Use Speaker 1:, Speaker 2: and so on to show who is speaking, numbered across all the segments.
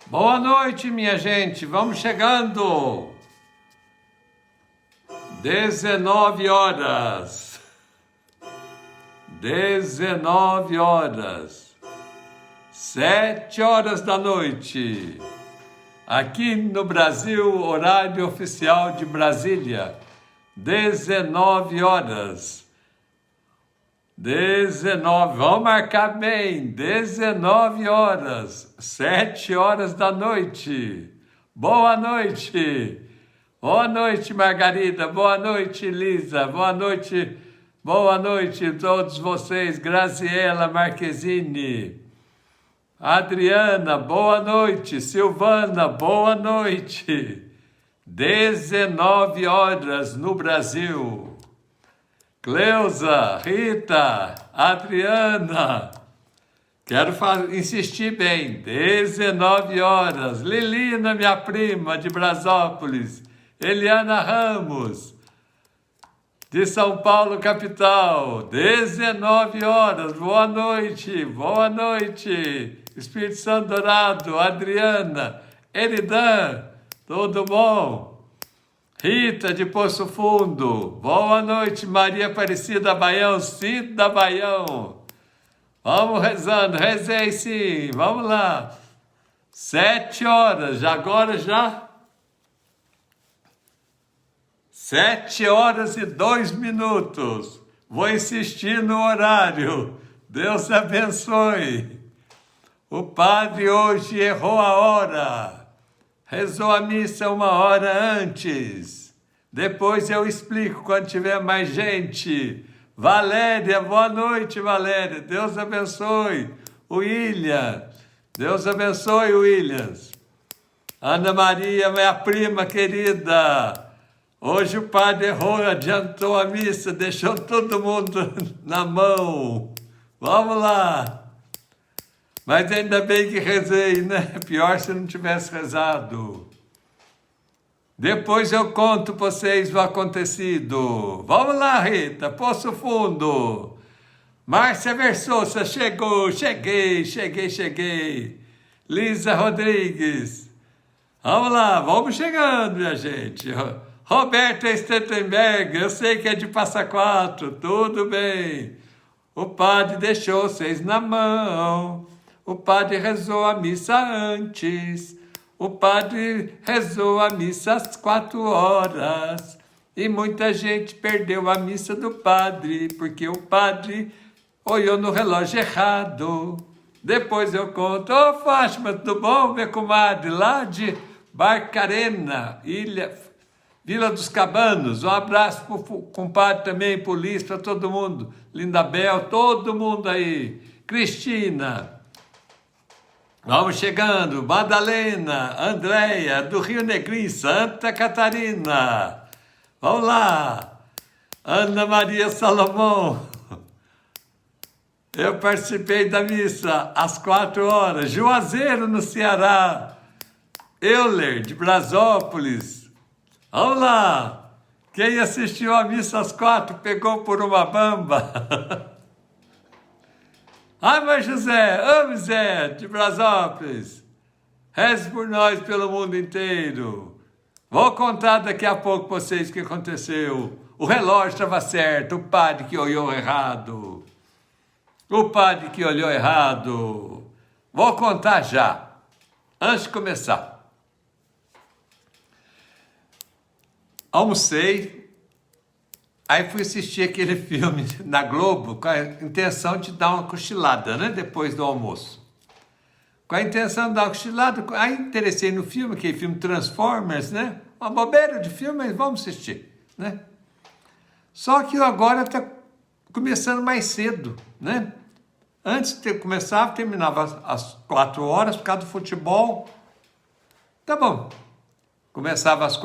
Speaker 1: Boa noite, minha gente. Vamos chegando. 19 horas. 19 horas. 7 horas da noite. Aqui no Brasil, horário oficial de Brasília. 19 horas. 19, vamos marcar bem, 19 horas, 7 horas da noite. Boa noite. Boa noite, Margarida. Boa noite, Lisa. Boa noite todos vocês. Graziela Marquezine. Adriana, boa noite. Silvana, boa noite. 19 horas no Brasil. Cleusa, Rita, Adriana, quero insistir bem, 19 horas, Lilina, minha prima, de Brasópolis, Eliana Ramos, de São Paulo, capital, 19 horas, boa noite, Espírito Santo Dourado, Adriana, Eridan, tudo bom? Rita de Poço Fundo, boa noite, Maria Aparecida Baião, Cida Baião. Vamos rezando, rezei sim, vamos lá. 7 horas, agora já. 7 horas e 2 minutos. Vou insistir no horário. Deus abençoe. O padre hoje errou a hora. Rezou a missa 1 hora antes. Depois eu explico quando tiver mais gente. Valéria, boa noite, Valéria. Deus abençoe. William, Deus abençoe, Williams. Ana Maria, minha prima querida. Hoje o padre errou, adiantou a missa, deixou todo mundo na mão. Vamos lá. Mas ainda bem que rezei, né? Pior se não tivesse rezado. Depois eu conto para vocês o acontecido. Vamos lá, Rita. Poço Fundo. Márcia Versosa, chegou. Cheguei. Lisa Rodrigues. Vamos lá, vamos chegando, minha gente. Roberta Stettenberg, eu sei que é de Passa Quatro. Tudo bem. O padre deixou vocês na mão. O padre rezou a missa antes. O padre rezou a missa às 4 horas. E muita gente perdeu a missa do padre, porque o padre olhou no relógio errado. Depois eu conto. Ô, Fátima, tudo bom, minha comadre? Lá de Barcarena, Vila dos Cabanos. Um abraço para o compadre também, para o Liz, para todo mundo. Lindabel, todo mundo aí. Cristina. Vamos chegando, Madalena, Andréia, do Rio Negrinho, Santa Catarina. Vamos lá, Ana Maria Salomão. Eu participei da missa às 4 horas. Juazeiro, no Ceará. Euler, de Brasópolis. Vamos lá. Quem assistiu a missa às 4 pegou por uma bamba. Ai, mas José, de Brasópolis, reze por nós pelo mundo inteiro. Vou contar daqui a pouco para vocês o que aconteceu. O relógio estava certo, o padre que olhou errado. Vou contar já, antes de começar. Almocei. Aí fui assistir aquele filme na Globo com a intenção de dar uma cochilada, né? Depois do almoço. Com a intenção de dar uma cochilada, aí interessei no filme, aquele filme Transformers, né? Uma bobeira de filme, mas vamos assistir, né? Só que agora está começando mais cedo, né? Antes de começar, terminava às 4 horas por causa do futebol. Tá bom. Começava às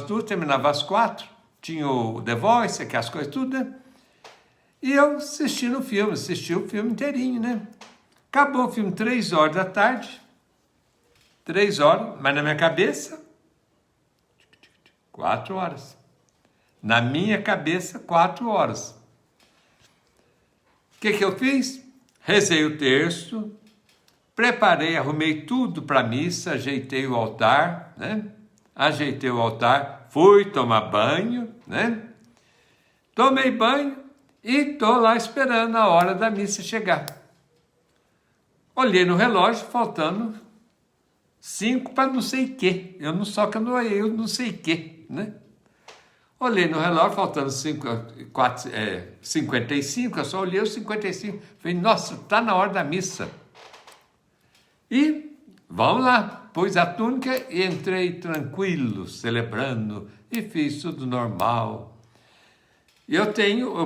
Speaker 1: 2, terminava às 4. Tinha o The Voice, aquelas coisas tudo, né? E eu assisti o filme inteirinho, né? Acabou o filme 3 horas da tarde. 3 horas, mas na minha cabeça, 4 horas. Na minha cabeça, 4 horas. O que eu fiz? Rezei o terço, Preparei, arrumei tudo para a missa, ajeitei o altar, né? Ajeitei o altar, fui tomar banho, né? Tomei banho e estou lá esperando a hora da missa chegar. Olhei no relógio, faltando 5 para não sei o quê. Eu não sei o quê, né? Olhei no relógio, faltando 55, eu só olhei os 55. Falei, nossa, está na hora da missa. E vamos lá, pus a túnica e entrei tranquilo, celebrando, e fiz tudo normal. Eu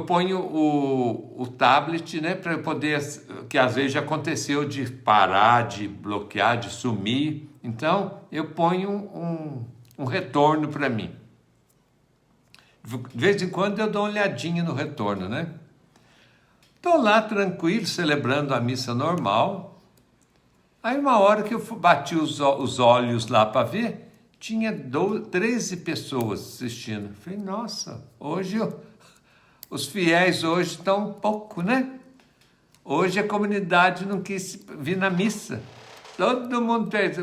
Speaker 1: ponho o tablet, né, para eu poder, que às vezes já aconteceu de parar, de bloquear, de sumir. Então, eu ponho um retorno para mim. De vez em quando eu dou uma olhadinha no retorno, né? Estou lá tranquilo, celebrando a missa normal. Aí uma hora que eu bati os olhos lá para ver, tinha 13 pessoas assistindo. Falei, nossa, os fiéis hoje estão um pouco, né? Hoje a comunidade não quis vir na missa. Todo mundo fez,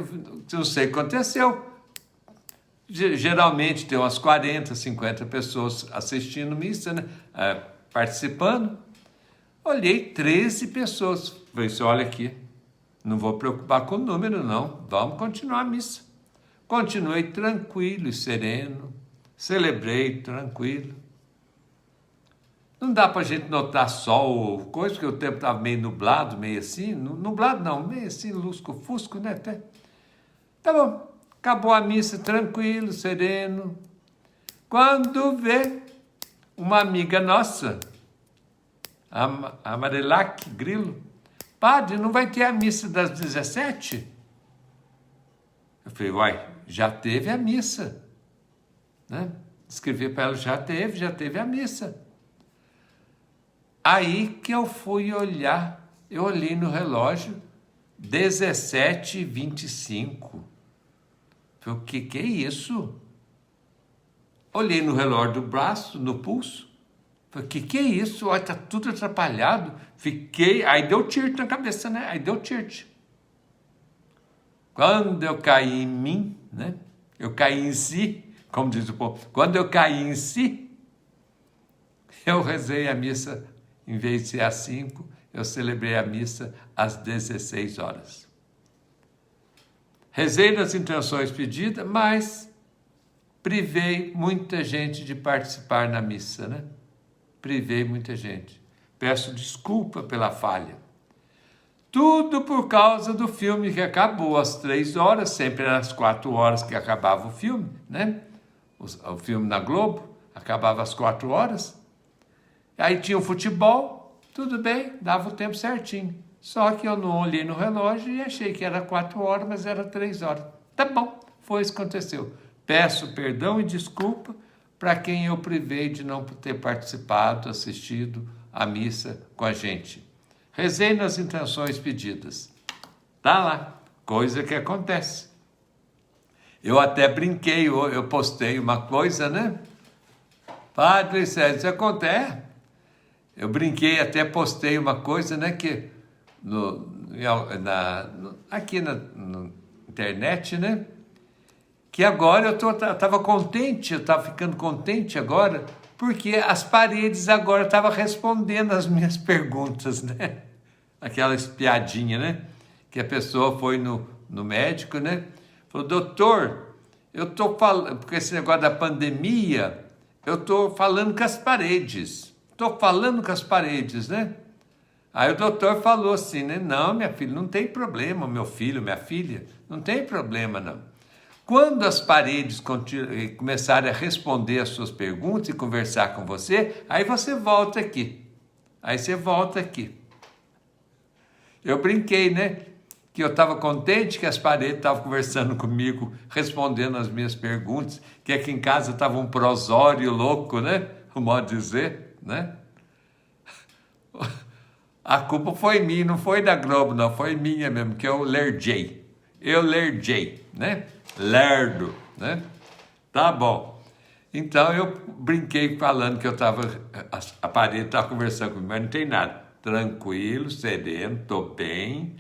Speaker 1: não sei o que aconteceu. Geralmente tem umas 40, 50 pessoas assistindo missa, né? Participando. Olhei 13 pessoas. Falei, olha aqui. Não vou preocupar com o número, não. Vamos continuar a missa. Continuei tranquilo e sereno. Celebrei tranquilo. Não dá para a gente notar sol ou coisa, porque o tempo estava meio nublado, meio assim. Nublado não, meio assim, lusco-fusco, né? Até. Tá bom. Acabou a missa tranquilo, sereno. Quando vê uma amiga nossa, a Marilac Grilo, padre, não vai ter a missa das 17? Eu falei, uai, já teve a missa. Né? Escrevi para ela, já teve a missa. Aí que eu fui olhar, eu olhei no relógio, 17h25. Falei, o que é isso? Olhei no relógio do braço, no pulso. Falei, o que é isso? Olha, tá tudo atrapalhado. Aí deu tilt na cabeça, né? Aí deu tilt. Quando eu caí em mim, né? Eu caí em si, como diz o povo. Quando eu caí em si, eu rezei a missa, em vez de ser às 5, eu celebrei a missa às 16 horas. Rezei nas intenções pedidas, mas privei muita gente de participar na missa, né? Privei muita gente. Peço desculpa pela falha. Tudo por causa do filme que acabou às 3 horas, sempre às 4 horas que acabava o filme, né? O filme na Globo acabava às 4 horas. Aí tinha o futebol, tudo bem, dava o tempo certinho. Só que eu não olhei no relógio e achei que era 4 horas, mas era 3 horas. Tá bom, foi isso que aconteceu. Peço perdão e desculpa para quem eu privei de não ter participado, assistido a missa com a gente. Rezei nas intenções pedidas. Tá lá, coisa que acontece. Eu até brinquei, eu postei uma coisa, né? Padre Sérgio, isso acontece. Eu brinquei, até postei uma coisa, né? Que aqui na internet, né? Que agora eu estava contente, eu estava ficando contente agora, porque as paredes agora estavam respondendo as minhas perguntas, né? Aquela piadinha, né? Que a pessoa foi no médico, né? Falou, doutor, eu estou falando, porque esse negócio da pandemia, eu estou falando com as paredes. Estou falando com as paredes, né? Aí o doutor falou assim, né? Não, minha filha, não tem problema, meu filho, minha filha, não tem problema, não. Quando as paredes começarem a responder as suas perguntas e conversar com você, aí você volta aqui. Aí você volta aqui. Eu brinquei, né? Que eu estava contente que as paredes estavam conversando comigo, respondendo as minhas perguntas, que aqui em casa estava um prosório louco, né? O modo de dizer, né? A culpa foi minha, não foi da Globo, não, foi minha mesmo, que eu lerdei. Eu lerdei, né? Lerdo, né? Tá bom. Então eu brinquei falando que a parede estava conversando comigo, mas não tem nada. Tranquilo, sereno, tô bem,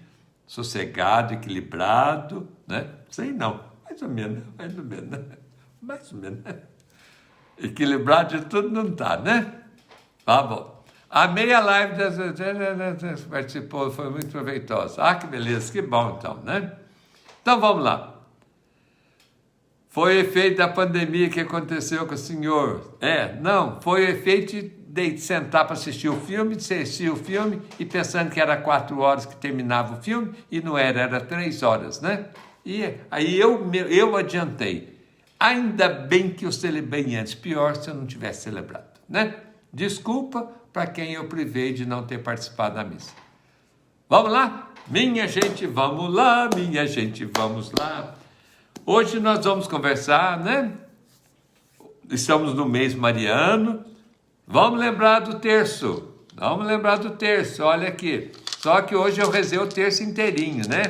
Speaker 1: sossegado, equilibrado, né? Sei não, mais ou menos. Equilibrado de tudo não tá, né? Tá bom. Amei a live, participou, foi muito proveitosa. Ah, que beleza, que bom então, né? Então vamos lá. Foi efeito da pandemia que aconteceu com o senhor. Não, foi efeito de sentar para assistir o filme, e pensando que era 4 horas que terminava o filme, e não era 3 horas, né? E aí eu adiantei. Ainda bem que eu celebrei antes, pior se eu não tivesse celebrado, né? Desculpa para quem eu privei de não ter participado da missa. Vamos lá? Minha gente, vamos lá, minha gente, vamos lá. Hoje nós vamos conversar, né? Estamos no mês mariano. Vamos lembrar do terço. Olha aqui. Só que hoje eu rezei o terço inteirinho, né?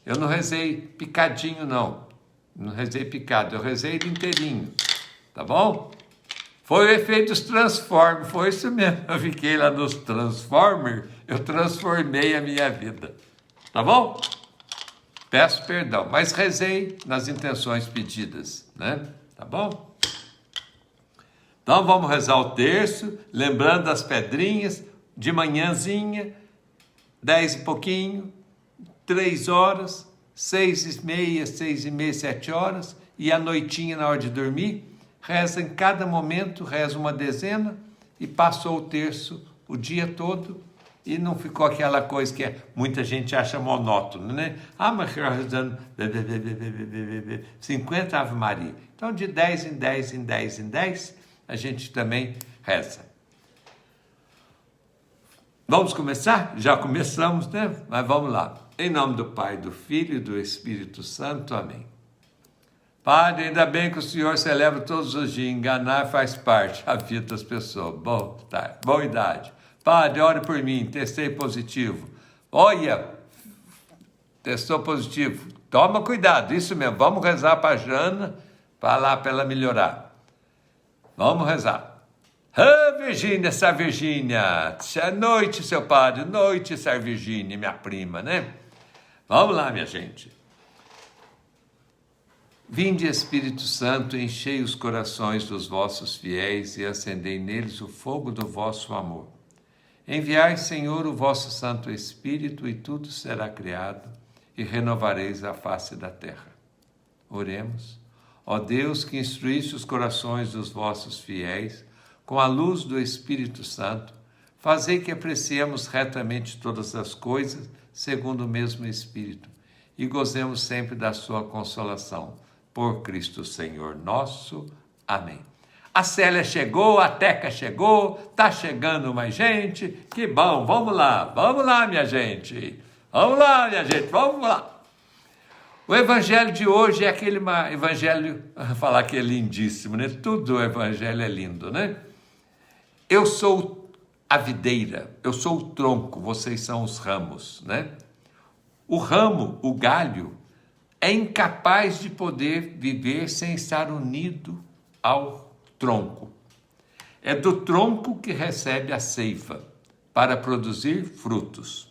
Speaker 1: Eu não rezei picadinho, não. Não rezei picado, eu rezei ele inteirinho. Tá bom? Foi o efeito dos Transformers. Foi isso mesmo. Eu fiquei lá nos Transformers. Eu transformei a minha vida. Tá bom? Peço perdão, mas rezei nas intenções pedidas, né? Tá bom? Então vamos rezar o terço, lembrando das pedrinhas, de manhãzinha, 10 e pouquinho, 3 horas, 6h30, 6h30, 7 horas, e à noitinha na hora de dormir, reza em cada momento, reza uma dezena, e passou o terço o dia todo, e não ficou aquela coisa que muita gente acha monótono, né? Mas rezando 50 Ave Maria. Então, de 10 em 10 em 10 em 10, a gente também reza. Vamos começar? Já começamos, né? Mas vamos lá. Em nome do Pai, do Filho e do Espírito Santo. Amém. Padre, ainda bem que o senhor celebra todos os dias. Enganar faz parte da vida das pessoas. Boa idade. Padre, ore por mim, testei positivo. Olha, testou positivo. Toma cuidado, isso mesmo. Vamos rezar para a Jana, para ela melhorar. Vamos rezar. Virgínia, Sá Virgínia. Noite, seu padre. Noite, Sá Virgínia, minha prima, né? Vamos lá, minha gente. Vinde, Espírito Santo, enchei os corações dos vossos fiéis e acendei neles o fogo do vosso amor. Enviai, Senhor, o vosso Santo Espírito, e tudo será criado, e renovareis a face da terra. Oremos. Ó Deus, que instruíste os corações dos vossos fiéis, com a luz do Espírito Santo, fazei que apreciemos retamente todas as coisas, segundo o mesmo Espírito, e gozemos sempre da sua consolação. Por Cristo Senhor nosso. Amém. A Célia chegou, a Teca chegou, tá chegando mais gente, que bom, vamos lá, minha gente, vamos lá. O evangelho de hoje é aquele evangelho, falar que é lindíssimo, né? Tudo o evangelho é lindo, né? Eu sou a videira, eu sou o tronco, vocês são os ramos, né? O ramo, o galho, é incapaz de poder viver sem estar unido ao tronco. É do tronco que recebe a seiva para produzir frutos.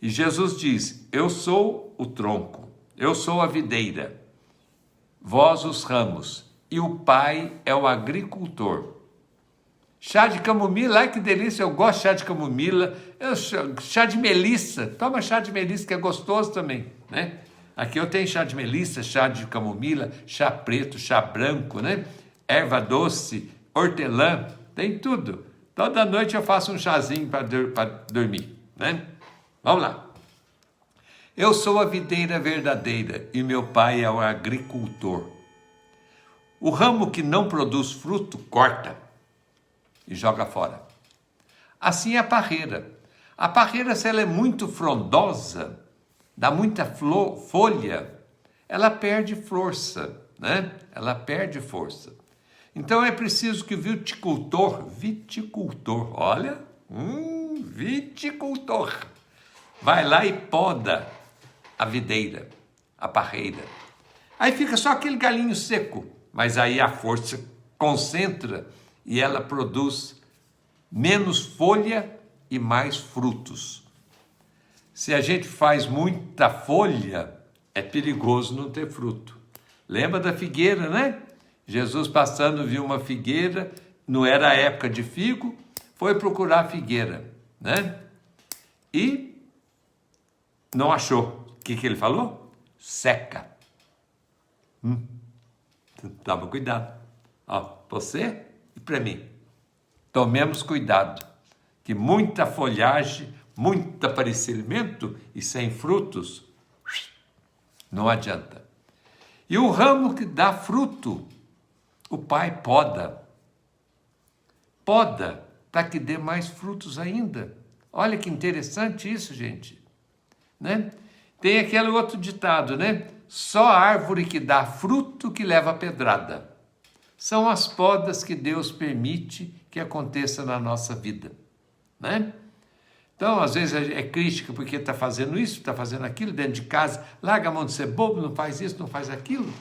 Speaker 1: E Jesus diz: eu sou o tronco, eu sou a videira, vós os ramos, e o Pai é o agricultor. Chá de camomila, ai que delícia, eu gosto de chá de camomila, chá de melissa, toma chá de melissa que é gostoso também, né? Aqui eu tenho chá de melissa, chá de camomila, chá preto, chá branco, né? Erva doce, hortelã, tem tudo. Toda noite eu faço um chazinho para dormir, né? Vamos lá. Eu sou a videira verdadeira e meu pai é o agricultor. O ramo que não produz fruto, corta e joga fora. Assim é a parreira. A parreira, se ela é muito frondosa, dá muita folha, ela perde força, né? Ela perde força. Então é preciso que o viticultor, viticultor, vai lá e poda a videira, a parreira. Aí fica só aquele galinho seco, mas aí a força concentra e ela produz menos folha e mais frutos. se a gente faz muita folha, é perigoso não ter fruto. Lembra da figueira, né? Jesus passando viu uma figueira, não era a época de figo, foi procurar a figueira, né? E não achou. O que ele falou? Seca. Toma cuidado. Ó, você e para mim. Tomemos cuidado, que muita folhagem, muito aparecimento e sem frutos, não adianta. E o ramo que dá fruto, o Pai poda. Poda para que dê mais frutos ainda. Olha que interessante isso, gente. Né? Tem aquele outro ditado, né? Só árvore que dá fruto que leva pedrada. São as podas que Deus permite que aconteça na nossa vida, né? Então, às vezes é crítica porque está fazendo isso, está fazendo aquilo dentro de casa, larga a mão de ser bobo, não faz isso, não faz aquilo.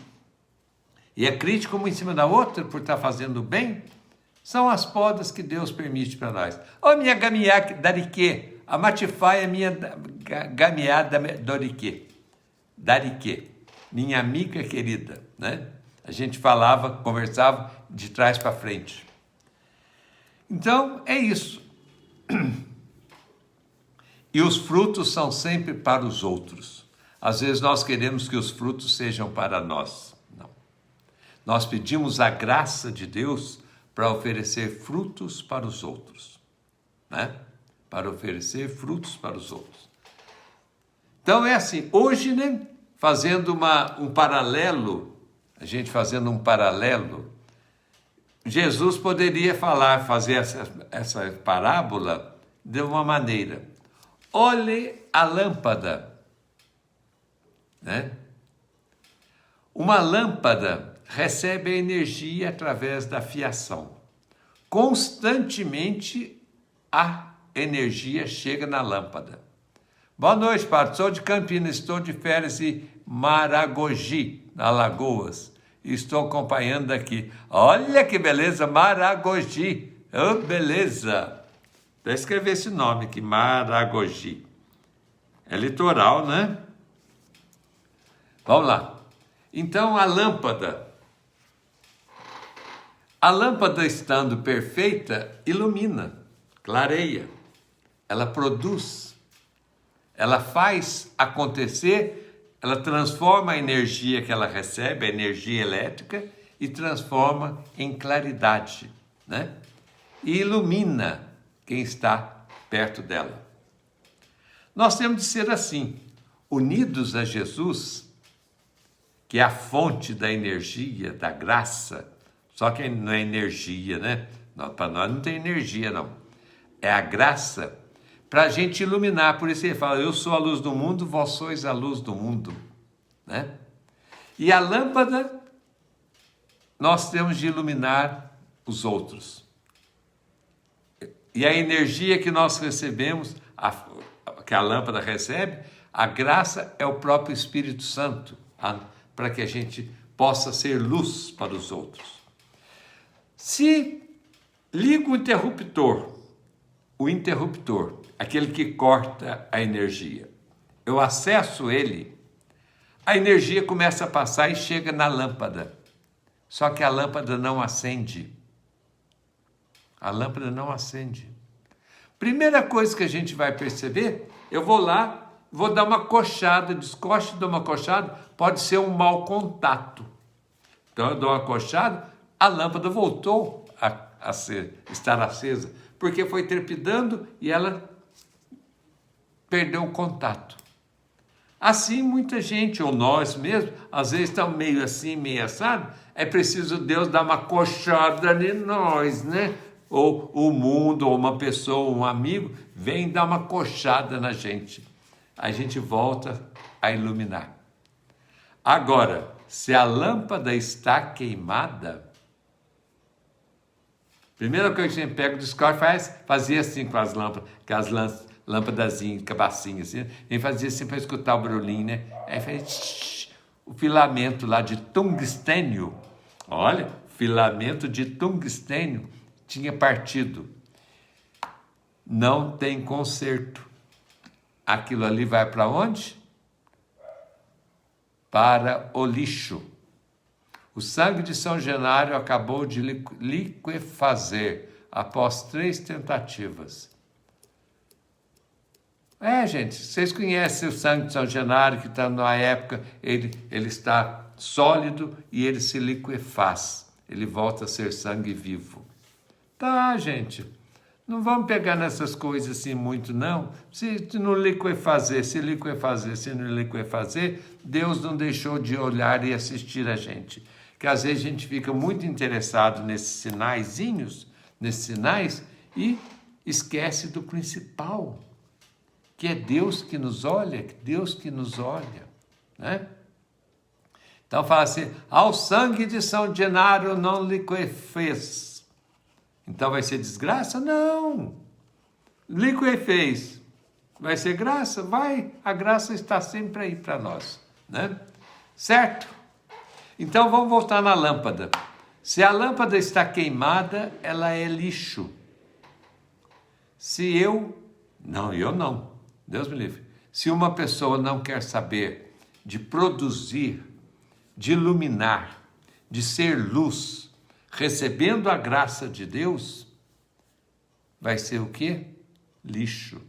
Speaker 1: E é crítica uma em cima da outra por estar fazendo bem. São as podas que Deus permite para nós. Ô minha gamiá dariquê, a matifai é minha gamiá doriquê. Dariquê, minha amiga querida, né? A gente falava, conversava de trás para frente. Então, é isso. E os frutos são sempre para os outros. Às vezes nós queremos que os frutos sejam para nós. Não. Nós pedimos a graça de Deus para oferecer frutos para os outros, né? Para oferecer frutos para os outros. Então é assim, hoje, né, fazendo um paralelo, a gente fazendo um paralelo, Jesus poderia fazer essa parábola de uma maneira. Olhe a lâmpada, né? Uma lâmpada recebe a energia através da fiação. Constantemente a energia chega na lâmpada. Boa noite, padre. Sou de Campinas, estou de férias em Maragogi, Alagoas. Estou acompanhando aqui. Olha que beleza, Maragogi. Oh, beleza. Vou escrever esse nome aqui, Maragogi. É litoral, né? Vamos lá. Então, a lâmpada estando perfeita, ilumina, clareia. Ela produz. Ela faz acontecer, ela transforma a energia que ela recebe, a energia elétrica, e transforma em claridade, né? E ilumina quem está perto dela. Nós temos de ser assim, unidos a Jesus, que é a fonte da energia, da graça. Só que não é energia, né? Para nós não tem energia, não. É a graça para a gente iluminar. Por isso ele fala, eu sou a luz do mundo, vós sois a luz do mundo, né? E a lâmpada, nós temos de iluminar os outros. E a energia que nós recebemos, que a lâmpada recebe, a graça é o próprio Espírito Santo, para que a gente possa ser luz para os outros. Se liga o interruptor, aquele que corta a energia, eu acesso ele, a energia começa a passar e chega na lâmpada. Só que a lâmpada não acende. A lâmpada não acende. Primeira coisa que a gente vai perceber, eu vou lá, vou dar uma coxada, descoche, dou uma coxada, pode ser um mau contato. Então eu dou uma coxada, a lâmpada voltou a estar acesa, porque foi trepidando e ela perdeu o contato. Assim, muita gente, ou nós mesmos, às vezes estão meio assim, meio assado, é preciso Deus dar uma coxada em nós, né? Ou o mundo, ou uma pessoa, um amigo, vem dar uma coxada na gente. A gente volta a iluminar. Agora, se a lâmpada está queimada, primeira coisa que a gente pega do escola fazia assim com as lâmpadas, lâmpadazinhas, cabacinhas, assim, a gente fazia assim para escutar o barulhinho, né? Aí faz o filamento lá de tungstênio, olha, filamento de tungstênio tinha partido. Não tem conserto. aquilo ali vai para onde? Para o lixo. O sangue de São Januário acabou de liquefazer após 3 tentativas. Gente, vocês conhecem o sangue de São Januário, que está numa época, ele está sólido e ele se liquefaz. Ele volta a ser sangue vivo. Tá, gente, não vamos pegar nessas coisas assim muito, não. Se não liquefazer, se não liquefazer, Deus não deixou de olhar e assistir a gente. Que às vezes a gente fica muito interessado nesses sinais, e esquece do principal, que é Deus que nos olha, né? Então fala assim, ao sangue de São Januário não liquefez. Então vai ser desgraça? Não. Liquefez. Vai ser graça? Vai. A graça está sempre aí para nós, né? Certo? Então vamos voltar na lâmpada. Se a lâmpada está queimada, ela é lixo. Eu não. Deus me livre. Se uma pessoa não quer saber de produzir, de iluminar, de ser luz, recebendo a graça de Deus, vai ser o quê? Lixo.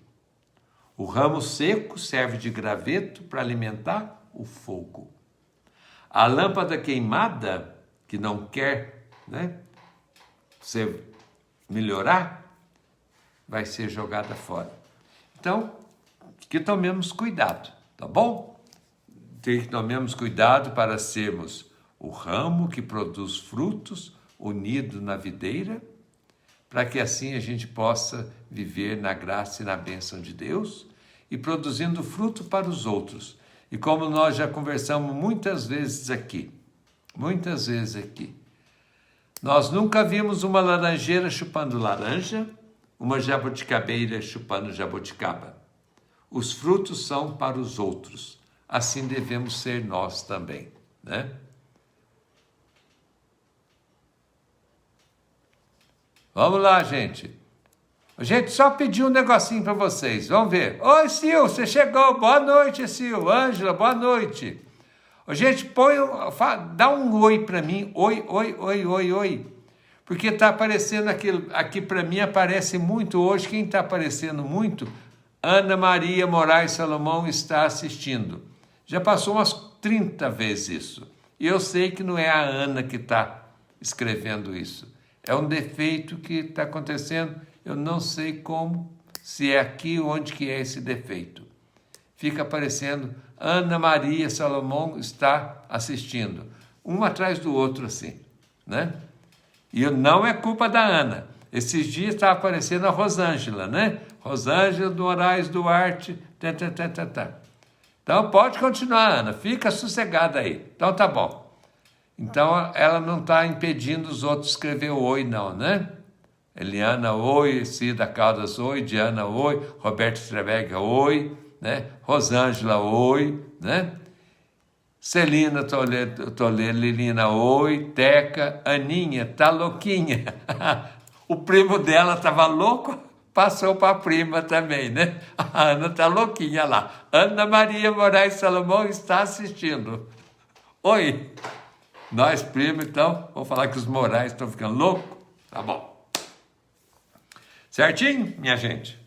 Speaker 1: O ramo seco serve de graveto para alimentar o fogo. A lâmpada queimada, que não quer, você melhorar, vai ser jogada fora. Então, que tomemos cuidado, tá bom? Que tomemos cuidado para sermos o ramo que produz frutos, unido na videira, para que assim a gente possa viver na graça e na bênção de Deus e produzindo fruto para os outros. E como nós já conversamos muitas vezes aqui, nós nunca vimos uma laranjeira chupando laranja, uma jabuticabeira chupando jabuticaba. Os frutos são para os outros. Assim devemos ser nós também, né? Vamos lá, gente. A gente só pediu um negocinho para vocês. Vamos ver. Oi, Sil, você chegou. Boa noite, Sil. Ângela, boa noite. A gente dá um oi para mim. Oi. Porque está aparecendo aqui para mim, aparece muito hoje. Quem está aparecendo muito? Ana Maria Moraes Salomão está assistindo. Já passou umas 30 vezes isso. E eu sei que não é a Ana que está escrevendo isso. É um defeito que está acontecendo. Eu não sei como, se é aqui onde que é esse defeito. Fica aparecendo, Ana Maria Salomão está assistindo. Um atrás do outro assim, né? E não é culpa da Ana. Esses dias está aparecendo a Rosângela, né? Rosângela do Moraes Duarte. Então pode continuar, Ana. Fica sossegada aí. Então tá bom. Então ela não está impedindo os outros de escrever oi, não, né? Eliana, oi. Cida Caldas, oi. Diana, oi. Roberto Estreberga, oi. Né? Rosângela, oi. Né? Celina Toledo, Lilina, oi. Teca, Aninha, tá louquinha. O primo dela estava louco, passou para a prima também, né? A Ana tá louquinha lá. Ana Maria Moraes Salomão está assistindo. Oi. Nós, primo, então, vamos falar que os Moraes estão ficando loucos? Tá bom. Certinho, minha gente?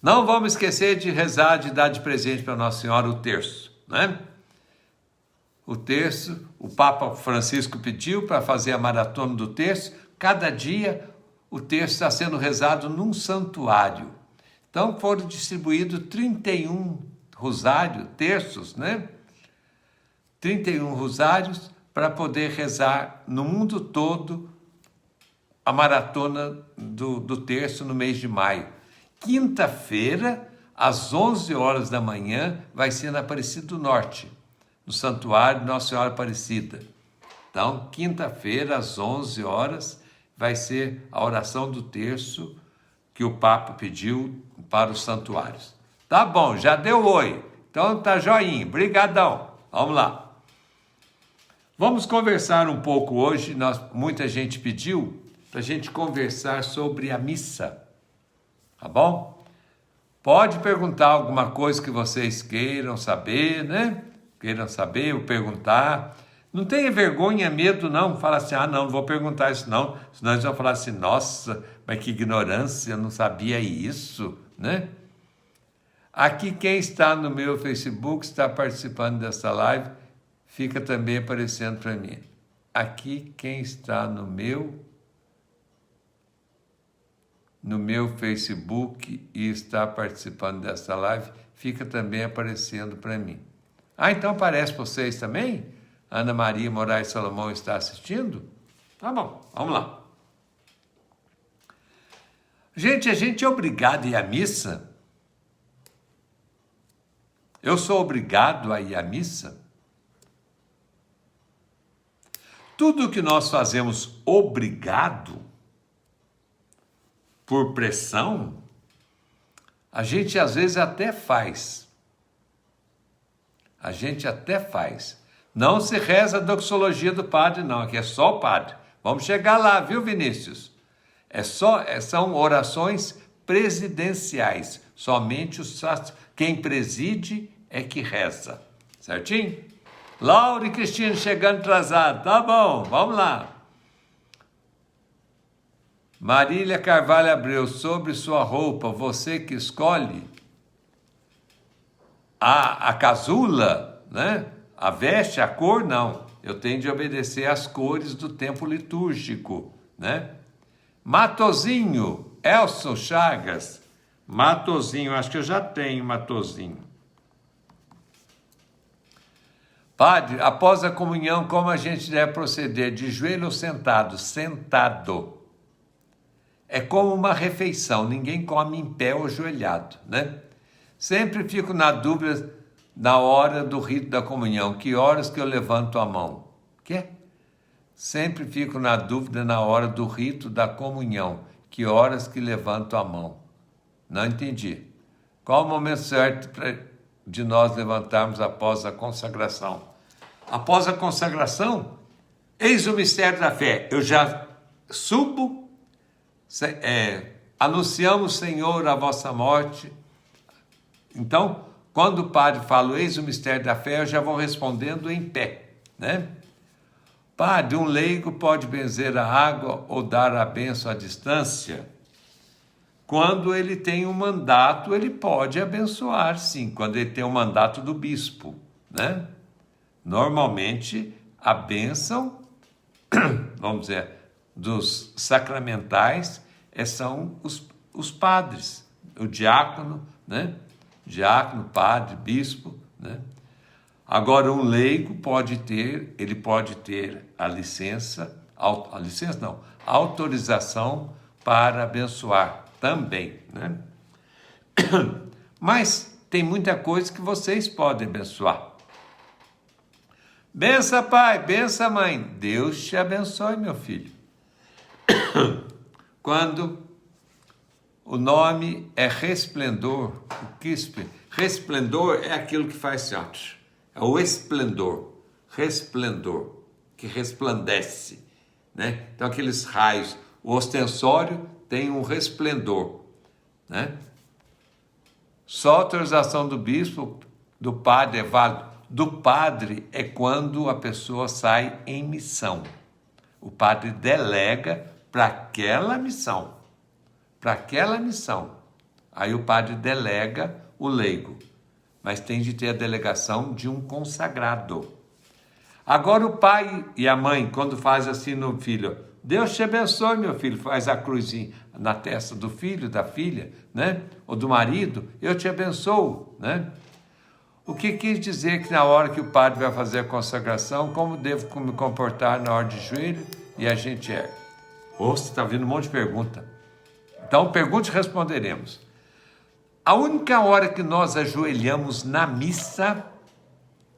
Speaker 1: Não vamos esquecer de rezar, de dar de presente para Nossa Senhora o terço, né? O terço, o Papa Francisco pediu para fazer a maratona do terço. Cada dia o terço está sendo rezado num santuário. Então foram distribuídos 31 terços, né? 31 rosários para poder rezar no mundo todo a maratona do terço no mês de maio. Quinta-feira, às 11 horas da manhã, vai ser na Aparecida do Norte, no Santuário Nossa Senhora Aparecida. Então, quinta-feira, às 11 horas, vai ser a oração do terço que o Papa pediu para os santuários. Tá bom, já deu oi. Então tá joinha. Brigadão. Vamos lá. Vamos conversar um pouco hoje. Muita gente pediu para a gente conversar sobre a missa. Tá bom? Pode perguntar alguma coisa que vocês queiram saber, né? Queiram saber ou perguntar. Não tenha vergonha, medo, não. Fala assim, não vou perguntar isso, não. Senão eles vão falar assim, nossa, mas que ignorância, eu não sabia isso, né? Aqui quem está no meu Facebook, está participando dessa live, fica também aparecendo para mim. Aqui quem está no meu Facebook e está participando dessa live, fica também aparecendo para mim. Então aparece para vocês também? Ana Maria Moraes Salomão está assistindo? Tá bom, vamos lá. Gente, a gente é obrigado a ir à missa? Eu sou obrigado a ir à missa? Tudo que nós fazemos obrigado, por pressão, a gente às vezes até faz. A gente até faz. Não se reza a doxologia do padre, não, aqui é só o padre. Vamos chegar lá, viu, Vinícius? São orações presidenciais. Somente quem preside é que reza. Certinho? Laura e Cristina chegando atrasado. Tá bom, vamos lá. Marília Carvalho Abreu, sobre sua roupa, você que escolhe a casula, né? A veste, a cor, não. Eu tenho de obedecer às cores do tempo litúrgico, né? Matozinho, Elson Chagas. Matozinho, acho que eu já tenho Matozinho. Padre, após a comunhão, como a gente deve proceder? De joelho ou sentado? Sentado. É como uma refeição, ninguém come em pé ou ajoelhado, né? Sempre fico na dúvida na hora do rito da comunhão. Que horas que eu levanto a mão? Quê? Sempre fico na dúvida na hora do rito da comunhão. Que horas que levanto a mão? Não entendi. Qual o momento certo de nós levantarmos após a consagração? Após a consagração, eis o mistério da fé. Eu já subo, anunciamos, Senhor, a vossa morte. Então, quando o padre fala, eis o mistério da fé, eu já vou respondendo em pé, né? Padre, um leigo pode benzer a água ou dar a bênção à distância? Quando ele tem um mandato, ele pode abençoar, sim. Quando ele tem um mandato do bispo, né? Normalmente, a bênção, vamos dizer, dos sacramentais são os padres, o diácono, né? Diácono, padre, bispo, né? Agora, um leigo pode ter a autorização para abençoar também, né? Mas tem muita coisa que vocês podem abençoar. Bença, pai, bença, mãe. Deus te abençoe, meu filho. Quando o nome é resplendor, o quispe, resplendor é aquilo que faz assim, é o esplendor, resplendor, que resplandece, né? Então aqueles raios, o ostensório tem um resplendor, né? Só a autorização do bispo, do padre é válido. Do padre é quando a pessoa sai em missão. O padre delega para aquela missão. Para aquela missão. Aí o padre delega o leigo. Mas tem de ter a delegação de um consagrado. Agora o pai e a mãe, quando faz assim no filho, Deus te abençoe, meu filho, faz a cruzinha na testa do filho, da filha, né? Ou do marido, eu te abençoo, né? O que quis dizer que na hora que o padre vai fazer a consagração, como devo me comportar na hora de joelho? E a gente ergue. Você está vindo um monte de pergunta. Então, pergunte e responderemos. A única hora que nós ajoelhamos na missa,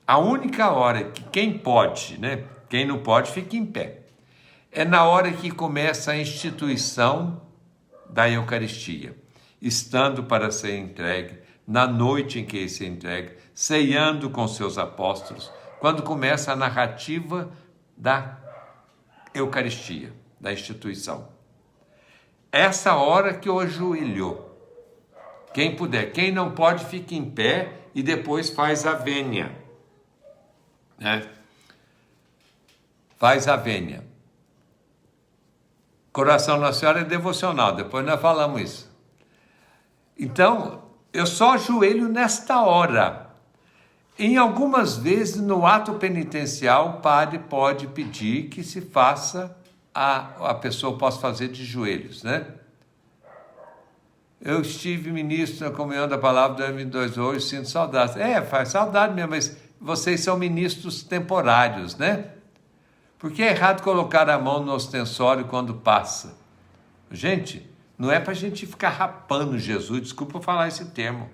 Speaker 1: a única hora que quem pode, né? Quem não pode, fica em pé. É na hora que começa a instituição da Eucaristia, estando para ser entregue, na noite em que se entregue, ceando com seus apóstolos, quando começa a narrativa da Eucaristia, da instituição. Essa hora que eu ajoelho, Quem puder. Quem não pode, fica em pé e depois faz a vênia. Né? Faz a vênia. Coração Nossa Senhora é devocional, depois nós falamos isso. Então, eu só ajoelho nesta hora. Em algumas vezes, no ato penitencial, o padre pode pedir que se faça, a pessoa possa fazer de joelhos, né? Eu estive ministro na comunhão da palavra 2022 hoje, sinto saudade. Faz saudade mesmo, mas vocês são ministros temporários, né? Porque é errado colocar a mão no ostensório quando passa. Gente, não é para a gente ficar rapando Jesus, desculpa falar esse termo.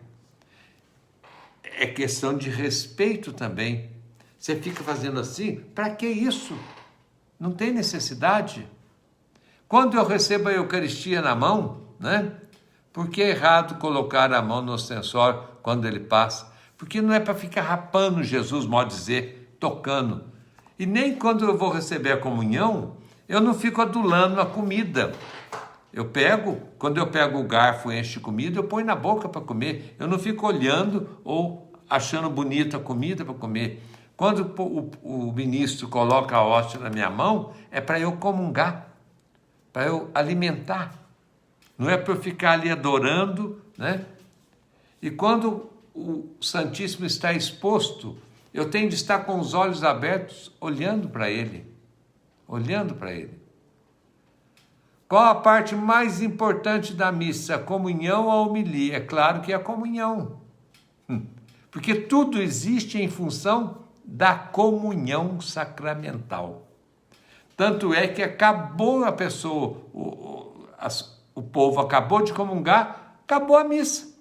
Speaker 1: É questão de respeito também. Você fica fazendo assim, para que isso? Não tem necessidade. Quando eu recebo a Eucaristia na mão, né? Por que é errado colocar a mão no ostensório quando ele passa? Porque não é para ficar rapando Jesus, modo dizer, tocando. E nem quando eu vou receber a comunhão, eu não fico adulando a comida. Quando eu pego o garfo e encho de comida, eu ponho na boca para comer. Eu não fico olhando ou achando bonita a comida para comer. Quando o ministro coloca a hóstia na minha mão, é para eu comungar, para eu alimentar. Não é para eu ficar ali adorando, né? E quando o Santíssimo está exposto, eu tenho de estar com os olhos abertos, olhando para ele. Olhando para ele. Qual a parte mais importante da missa? A comunhão ou a homilia? É claro que é a comunhão. Porque tudo existe em função da comunhão sacramental. Tanto é que acabou a pessoa, o povo acabou de comungar, acabou a missa.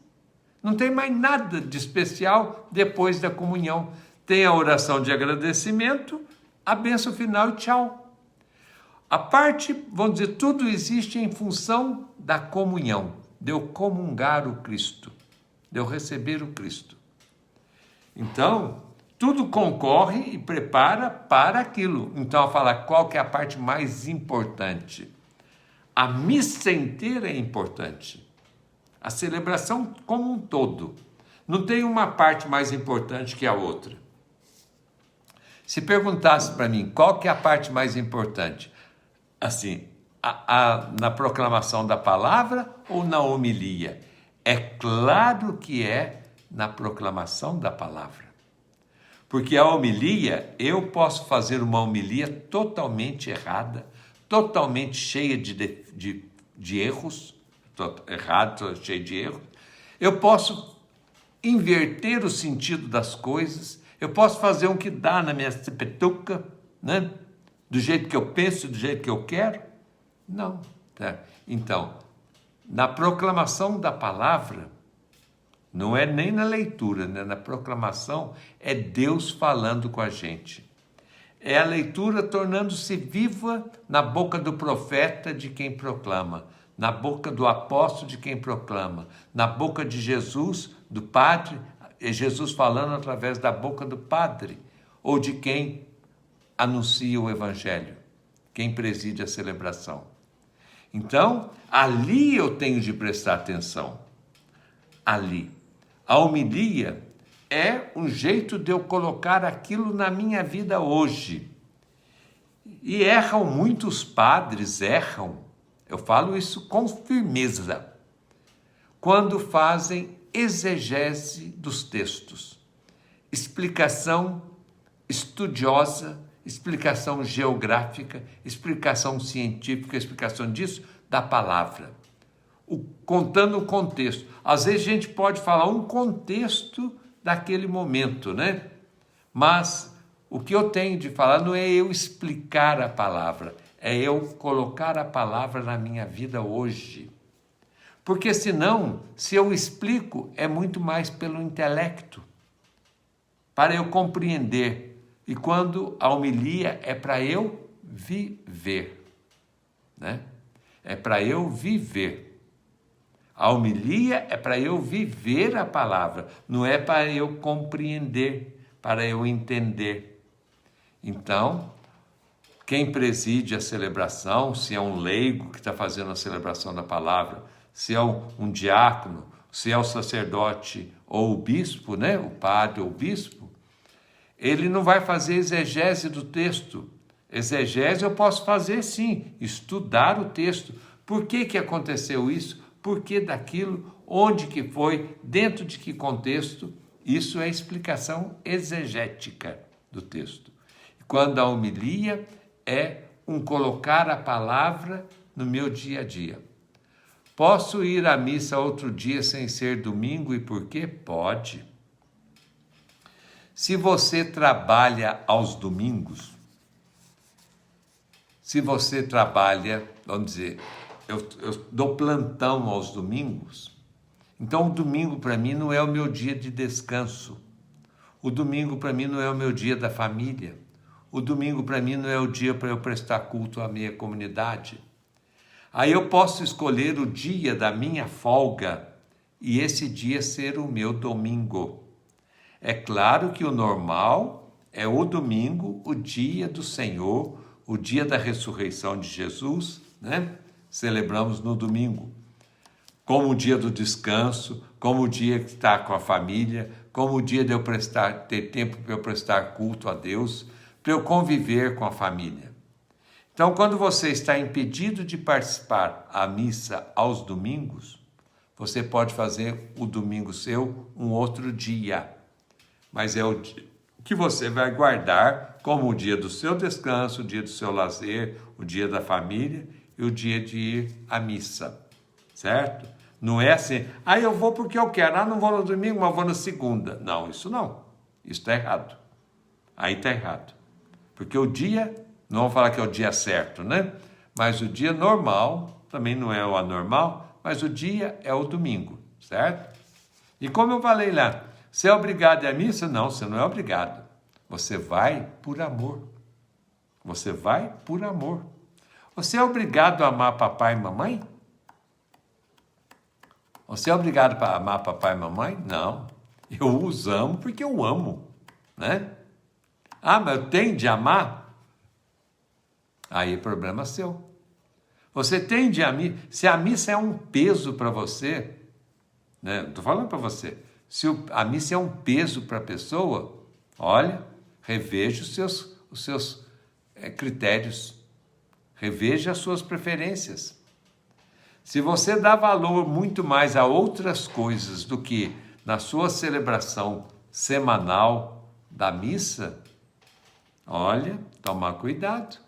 Speaker 1: Não tem mais nada de especial depois da comunhão. Tem a oração de agradecimento, a bênção final e tchau. A parte, vamos dizer, tudo existe em função da comunhão, de eu comungar o Cristo, de eu receber o Cristo. Então, tudo concorre e prepara para aquilo. Então, eu falo, qual que é a parte mais importante? A missa inteira é importante. A celebração como um todo. Não tem uma parte mais importante que a outra. Se perguntasse para mim qual que é a parte mais importante, assim, na proclamação da palavra ou na homilia? É claro que é na proclamação da palavra. Porque a homilia, eu posso fazer uma homilia totalmente errada, totalmente cheia de erros, cheia de erros. Eu posso inverter o sentido das coisas, eu posso fazer um que dá na minha cepetuca, né? Do jeito que eu penso, do jeito que eu quero? Não. Tá? Então, na proclamação da palavra, não é nem na leitura, né? Na proclamação, é Deus falando com a gente. É a leitura tornando-se viva na boca do profeta de quem proclama, na boca do apóstolo de quem proclama, na boca de Jesus, do padre, é Jesus falando através da boca do padre, ou de quem anuncia o evangelho, quem preside a celebração. Então, ali eu tenho de prestar atenção. Ali. A homilia é um jeito de eu colocar aquilo na minha vida hoje. E erram muitos padres, erram. Eu falo isso com firmeza. Quando fazem exegese dos textos. Explicação estudiosa, explicação geográfica, explicação científica, explicação disso, da palavra. Contando o contexto. Às vezes a gente pode falar um contexto daquele momento, né? Mas o que eu tenho de falar não é eu explicar a palavra, é eu colocar a palavra na minha vida hoje. Porque senão, se eu explico, é muito mais pelo intelecto, para eu compreender. E quando a homilia é para eu viver, né? É para eu viver. A homilia é para eu viver a palavra, não é para eu compreender, para eu entender. Então, quem preside a celebração, se é um leigo que está fazendo a celebração da palavra, se é um diácono se é o sacerdote ou o bispo, né? O padre ou o bispo, ele não vai fazer exegese do texto. Exegese eu posso fazer sim, estudar o texto. Por que aconteceu isso? Por que daquilo? Onde que foi? Dentro de que contexto? Isso é explicação exegética do texto. Quando a homilia é um colocar a palavra no meu dia a dia. Posso ir à missa outro dia sem ser domingo e por quê? Pode. Se você trabalha aos domingos, se você trabalha, vamos dizer, eu dou plantão aos domingos, então o domingo para mim não é o meu dia de descanso. O domingo para mim não é o meu dia da família. O domingo para mim não é o dia para eu prestar culto à minha comunidade. Aí eu posso escolher o dia da minha folga e esse dia ser o meu domingo. É claro que o normal é o domingo, o dia do Senhor, o dia da ressurreição de Jesus, né? Celebramos no domingo. Como o dia do descanso, como o dia que está com a família, como o dia de eu ter tempo para eu prestar culto a Deus, para eu conviver com a família. Então, quando você está impedido de participar à missa aos domingos, você pode fazer o domingo seu um outro dia. Mas é o dia que você vai guardar como o dia do seu descanso, o dia do seu lazer, o dia da família e o dia de ir à missa, certo? Não é assim, eu vou porque eu quero, não vou no domingo, mas vou na segunda. Não, isso não. Isso está errado. Aí está errado. Porque o dia, não vamos falar que é o dia certo, né? Mas o dia normal, também não é o anormal, mas o dia é o domingo, certo? E como eu falei lá, você é obrigado a ir à missa? Não, você não é obrigado. Você vai por amor. Você vai por amor. Você é obrigado a amar papai e mamãe? Você é obrigado a amar papai e mamãe? Não. Eu os amo porque eu amo, né? Mas eu tenho de amar? Aí é problema seu. Você tem de amar. Se a missa é um peso para você, né? Estou falando para você. Se a missa é um peso para a pessoa, olha, reveja os seus critérios. Reveja as suas preferências. Se você dá valor muito mais a outras coisas do que na sua celebração semanal da missa, olha, toma cuidado.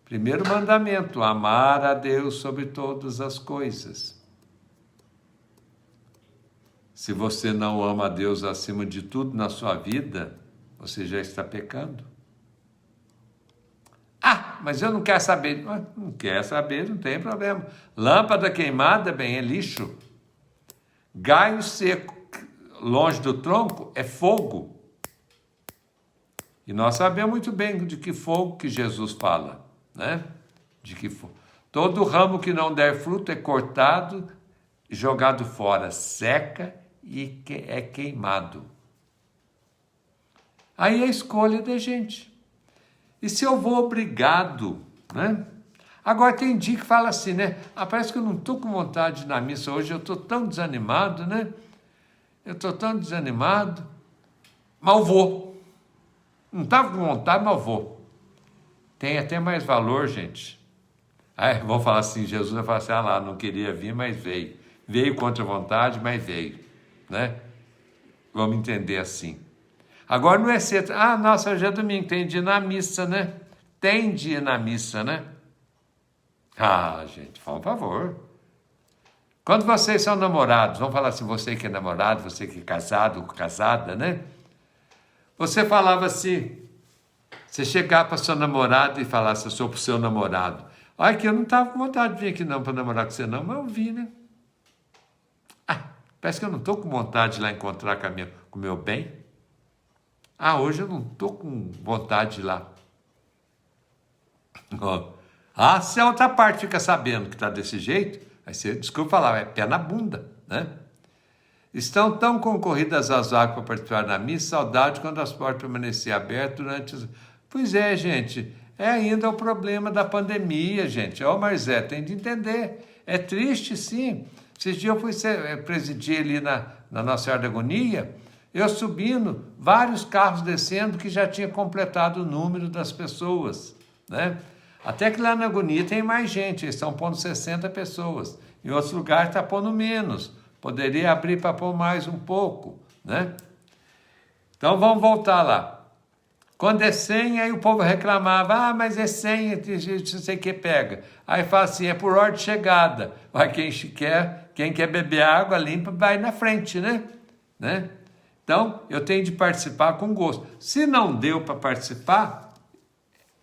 Speaker 1: Primeiro mandamento, amar a Deus sobre todas as coisas. Se você não ama a Deus acima de tudo na sua vida, você já está pecando. Mas eu não quero saber. Não quer saber, não tem problema. Lâmpada queimada, bem, é lixo. Galho seco, longe do tronco, é fogo. E nós sabemos muito bem de que fogo que Jesus fala, né? De que fogo. Todo ramo que não der fruto é cortado, jogado fora, seca e é queimado. Aí é a escolha da gente. E se eu vou obrigado, né? Agora tem dia que fala assim, né? Parece que eu não estou com vontade de ir na missa hoje, eu estou tão desanimado, né? Eu estou tão desanimado, mas eu vou. Não estava com vontade, mas eu vou. Tem até mais valor, gente. Vou falar assim, Jesus vai falar assim, não queria vir, mas veio. Veio contra a vontade, mas veio, né? Vamos entender assim. Agora não é ser, nossa, hoje é domingo, tem de ir na missa, né? Tem de ir na missa, né? Gente, por favor. Quando vocês são namorados, vamos falar assim, você que é namorado, você que é casado ou casada, né? Você falava assim, você chegava para sua namorada e falasse, eu sou para o seu namorado. Que eu não estava com vontade de vir aqui não para namorar com você não, mas eu vi, né? Parece que eu não estou com vontade de ir lá encontrar com o meu bem. Hoje eu não estou com vontade de ir lá. Se a outra parte fica sabendo que está desse jeito, aí você, desculpa falar, é pé na bunda, né? Estão tão concorridas as águas para participar da missa, saudade quando as portas permaneciam abertas durante... Pois é, gente, é ainda o problema da pandemia, gente. Mas tem de entender. É triste, sim. Esses dias eu fui presidir ali na Nossa Senhora da Agonia, eu subindo, vários carros descendo que já tinha completado o número das pessoas, né? Até que lá na Agonia tem mais gente, eles estão pondo 60 pessoas. Em outros lugares está pondo menos. Poderia abrir para pôr mais um pouco, né? Então vamos voltar lá. Quando é 100, aí o povo reclamava, mas é 100, não sei o que pega. Aí fala assim, é por ordem de chegada. Vai quem quer beber água limpa, vai na frente, né? Então, eu tenho de participar com gosto. Se não deu para participar,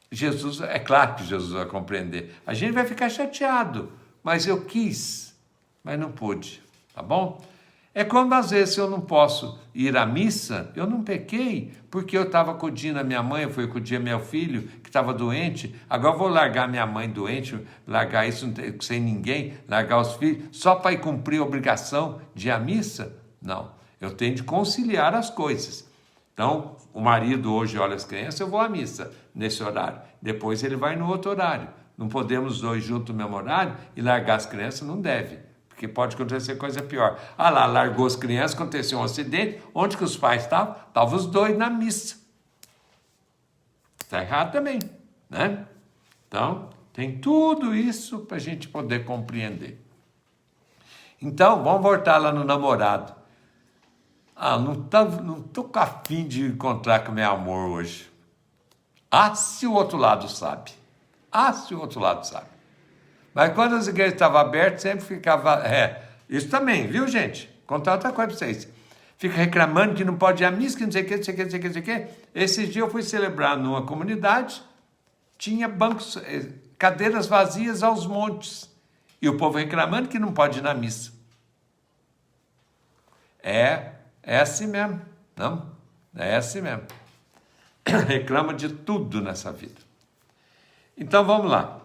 Speaker 1: Jesus, é claro que Jesus vai compreender. A gente vai ficar chateado, mas eu quis, mas não pude, tá bom? É como às vezes eu não posso ir à missa, eu não pequei, porque eu estava acudindo a minha mãe, eu fui acudir meu filho, que estava doente, agora eu vou largar minha mãe doente, largar isso sem ninguém, largar os filhos, só para ir cumprir a obrigação de ir à missa? Não, eu tenho de conciliar as coisas. Então, o marido hoje olha as crianças, eu vou à missa nesse horário, depois ele vai no outro horário. Não podemos os dois juntos no mesmo horário e largar as crianças, não deve. Porque pode acontecer coisa pior. Ah lá, largou as crianças, aconteceu um acidente. Onde que os pais estavam? Estavam os dois na missa. Está errado também, né? Então, tem tudo isso para a gente poder compreender. Então, vamos voltar lá no namorado. Não estou com a fim de encontrar com meu amor hoje. Se o outro lado sabe. Se o outro lado sabe. Mas quando as igrejas estavam abertas, sempre ficava... isso também, viu, gente? Contar outra coisa para vocês. Fica reclamando que não pode ir à missa, que não sei o que, não sei o que, não sei o que, não sei o que. Esses dias eu fui celebrar numa comunidade, tinha bancos, cadeiras vazias aos montes. E o povo reclamando que não pode ir na missa. É assim mesmo. Não? É assim mesmo. Reclama de tudo nessa vida. Então, vamos lá.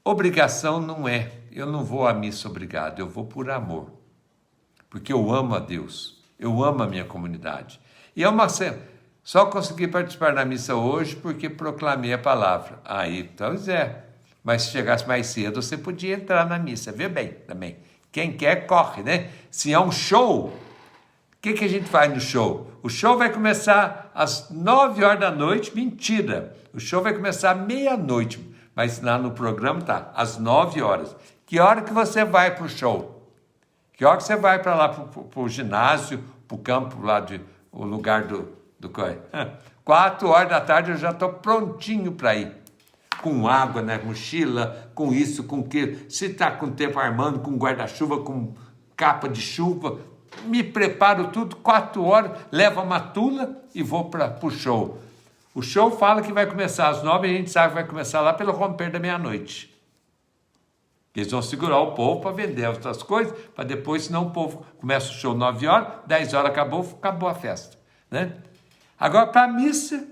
Speaker 1: Obrigação não é, eu não vou à missa obrigado, eu vou por amor. Porque eu amo a Deus, eu amo a minha comunidade. E só consegui participar da missa hoje porque proclamei a palavra. Pois é. Mas se chegasse mais cedo, você podia entrar na missa, vê bem também. Quem quer, corre, né? Se é um show, o que a gente faz no show? O show vai começar às 9 horas da noite, mentira. O show vai começar à meia-noite. Mas lá no programa tá, às 9 horas. Que hora que você vai para o show? Que hora que você vai para lá, para o ginásio, para o campo lá, o lugar do 4 horas da tarde eu já estou prontinho para ir. Com água na mochila, com isso, com aquilo. Se está com tempo armando, com guarda-chuva, com capa de chuva, me preparo tudo, 4 horas, levo a matula e vou para o show. O show fala que vai começar às 9 e a gente sabe que vai começar lá pelo romper da meia-noite. Eles vão segurar o povo para vender outras coisas, para depois, senão o povo começa o show 9 horas, 10 horas acabou a festa. Né? Agora, para a missa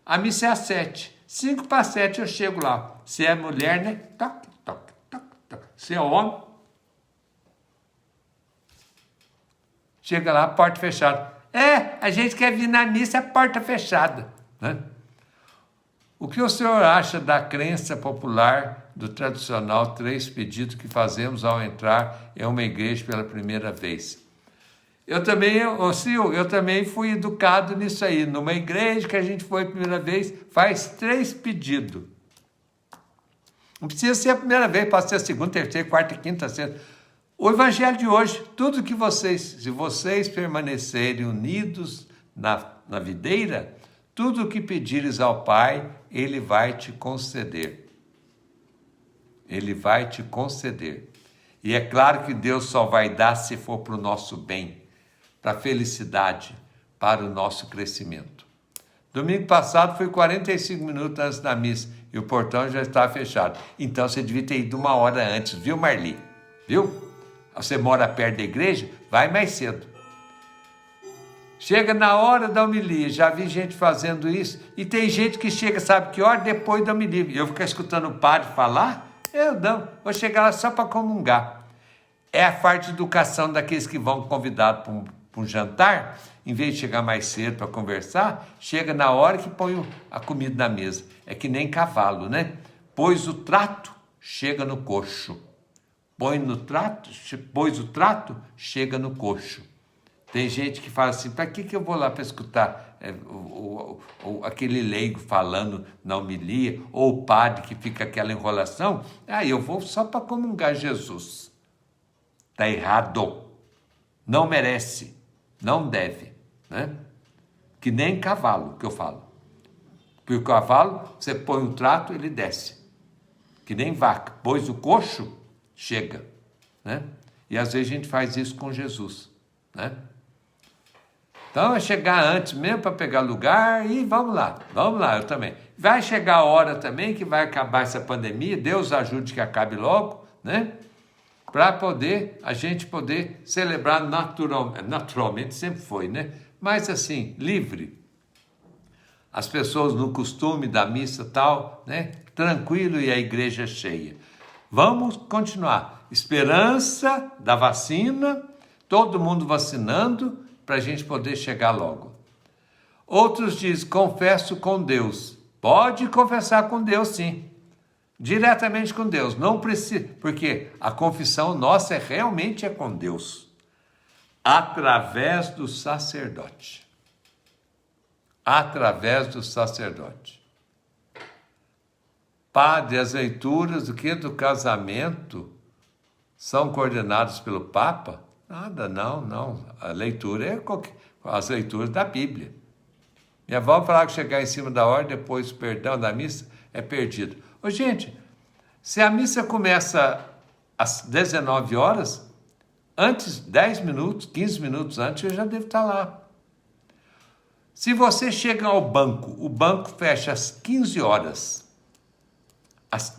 Speaker 1: é às 7. 5 para 7 eu chego lá. Se é mulher, né? Toque, toque, toque, toque. Se é homem, chega lá, porta fechada. A gente quer vir na missa, é porta fechada. Né? O que o senhor acha da crença popular do tradicional 3 pedidos que fazemos ao entrar em uma igreja pela primeira vez? Eu também fui educado nisso aí. Numa igreja que a gente foi a primeira vez, faz 3 pedidos. Não precisa ser a primeira vez, pode ser a segunda, terceira, quarta, quinta, sexta. O evangelho de hoje, tudo que se vocês permanecerem unidos na videira, tudo o que pedires ao Pai, Ele vai te conceder. Ele vai te conceder. E é claro que Deus só vai dar se for para o nosso bem, para a felicidade, para o nosso crescimento. Domingo passado foi 45 minutos antes da missa e o portão já estava fechado. Então você devia ter ido 1 hora antes, viu, Marli? Viu? Você mora perto da igreja? Vai mais cedo. Chega na hora da homilia, já vi gente fazendo isso, e tem gente que chega, sabe que hora? Depois da homilia. Eu ficar escutando o padre falar? Eu não, vou chegar lá só para comungar. É a falta de educação daqueles que vão convidados para um jantar, em vez de chegar mais cedo para conversar, chega na hora que põe a comida na mesa. É que nem cavalo, né? Pois o trato chega no coxo. pôs o trato, chega no coxo. Tem gente que fala assim, para que eu vou lá para escutar aquele leigo falando na homilia, ou o padre que fica aquela enrolação? Eu vou só para comungar Jesus. Está errado. Não merece, não deve, né? Que nem cavalo, que eu falo. Porque o cavalo, você põe um trato, ele desce. Que nem vaca, pôs o coxo, chega, né? E às vezes a gente faz isso com Jesus, né? Então é chegar antes mesmo para pegar lugar e vamos lá, eu também. Vai chegar a hora também que vai acabar essa pandemia, Deus ajude que acabe logo, né? Para a gente poder celebrar naturalmente, sempre foi, né? Mas assim, livre. As pessoas no costume da missa tal, né? Tranquilo e a igreja cheia. Vamos continuar. Esperança da vacina, todo mundo vacinando, para a gente poder chegar logo. Outros dizem, confesso com Deus. Pode confessar com Deus, sim. Diretamente com Deus. Não precisa, porque a confissão nossa realmente é com Deus. Através do sacerdote. Através do sacerdote. Padre, as leituras do casamento são coordenadas pelo Papa? Nada, não. A leitura é as leituras da Bíblia. Minha avó falava que chegar em cima da hora, depois o perdão da missa, é perdido. Ô, gente, se a missa começa às 19 horas, antes, 10 minutos, 15 minutos antes, eu já devo estar lá. Se você chega ao banco, o banco fecha às 15 horas.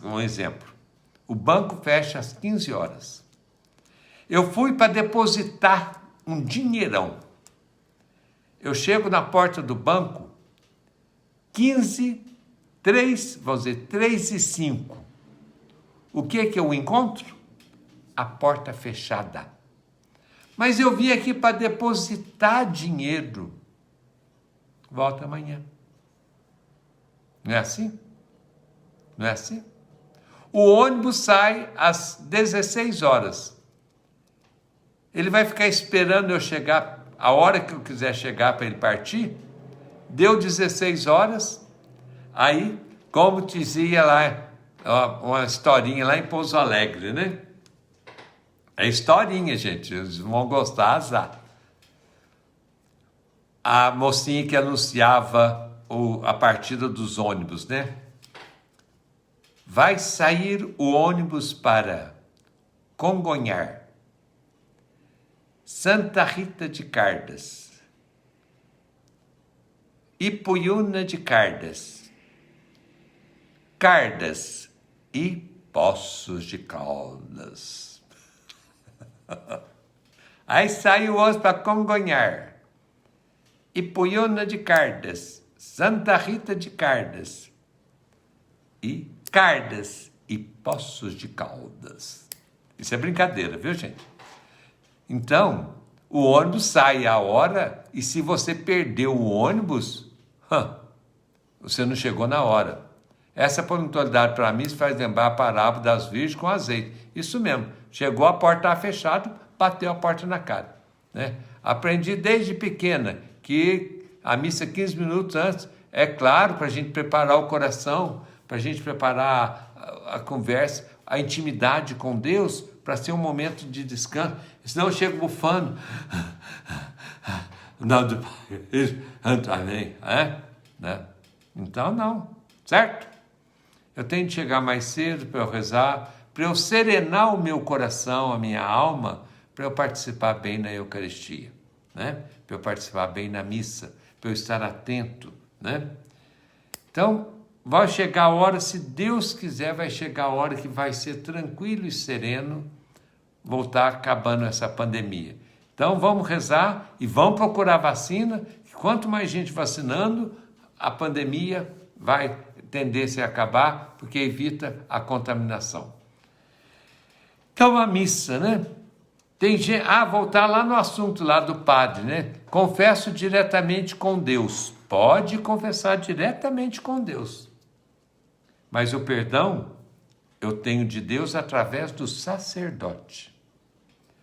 Speaker 1: Um exemplo. O banco fecha às 15 horas. Eu fui para depositar um dinheirão. Eu chego na porta do banco, 3:05. O que eu encontro? A porta fechada. Mas eu vim aqui para depositar dinheiro. Volta amanhã. Não é assim? Não é assim? O ônibus sai às 16 horas. Ele vai ficar esperando eu chegar, a hora que eu quiser chegar para ele partir. Deu 16 horas. Aí, como dizia lá, uma historinha lá em Pouso Alegre, né? É historinha, gente. Eles vão gostar, azar. A mocinha que anunciava a partida dos ônibus, né? Vai sair o ônibus para Congonhar, Santa Rita de Cardas, Ipuiuna de Cardas, Cardas e Poços de Caldas. Aí sai o ônibus para Congonhar, Ipuiuna de Cardas, Santa Rita de Cardas e Cardas e Poços de Caldas. Isso é brincadeira, viu, gente? Então, o ônibus sai a hora e se você perdeu o ônibus, você não chegou na hora. Essa pontualidade para mim faz lembrar a parábola das virgens com azeite. Isso mesmo. Chegou, a porta estava fechada, bateu a porta na cara, né? Aprendi desde pequena que a missa 15 minutos antes, é claro, para a gente preparar o coração, para a gente preparar a conversa, a intimidade com Deus, para ser um momento de descanso. Senão eu chego bufando. Não, amém. Né? Então, não. Certo? Eu tenho de chegar mais cedo para eu rezar, para eu serenar o meu coração, a minha alma, para eu participar bem na Eucaristia, né? Para eu participar bem na missa, para eu estar atento, né? Então, vai chegar a hora, se Deus quiser, vai chegar a hora que vai ser tranquilo e sereno, voltar acabando essa pandemia. Então, vamos rezar e vamos procurar vacina, que quanto mais gente vacinando, a pandemia vai tender a acabar, porque evita a contaminação. Então, a missa, né? Tem gente, voltar lá no assunto lá do padre, né? Confesso diretamente com Deus. Pode confessar diretamente com Deus. Mas o perdão eu tenho de Deus através do sacerdote.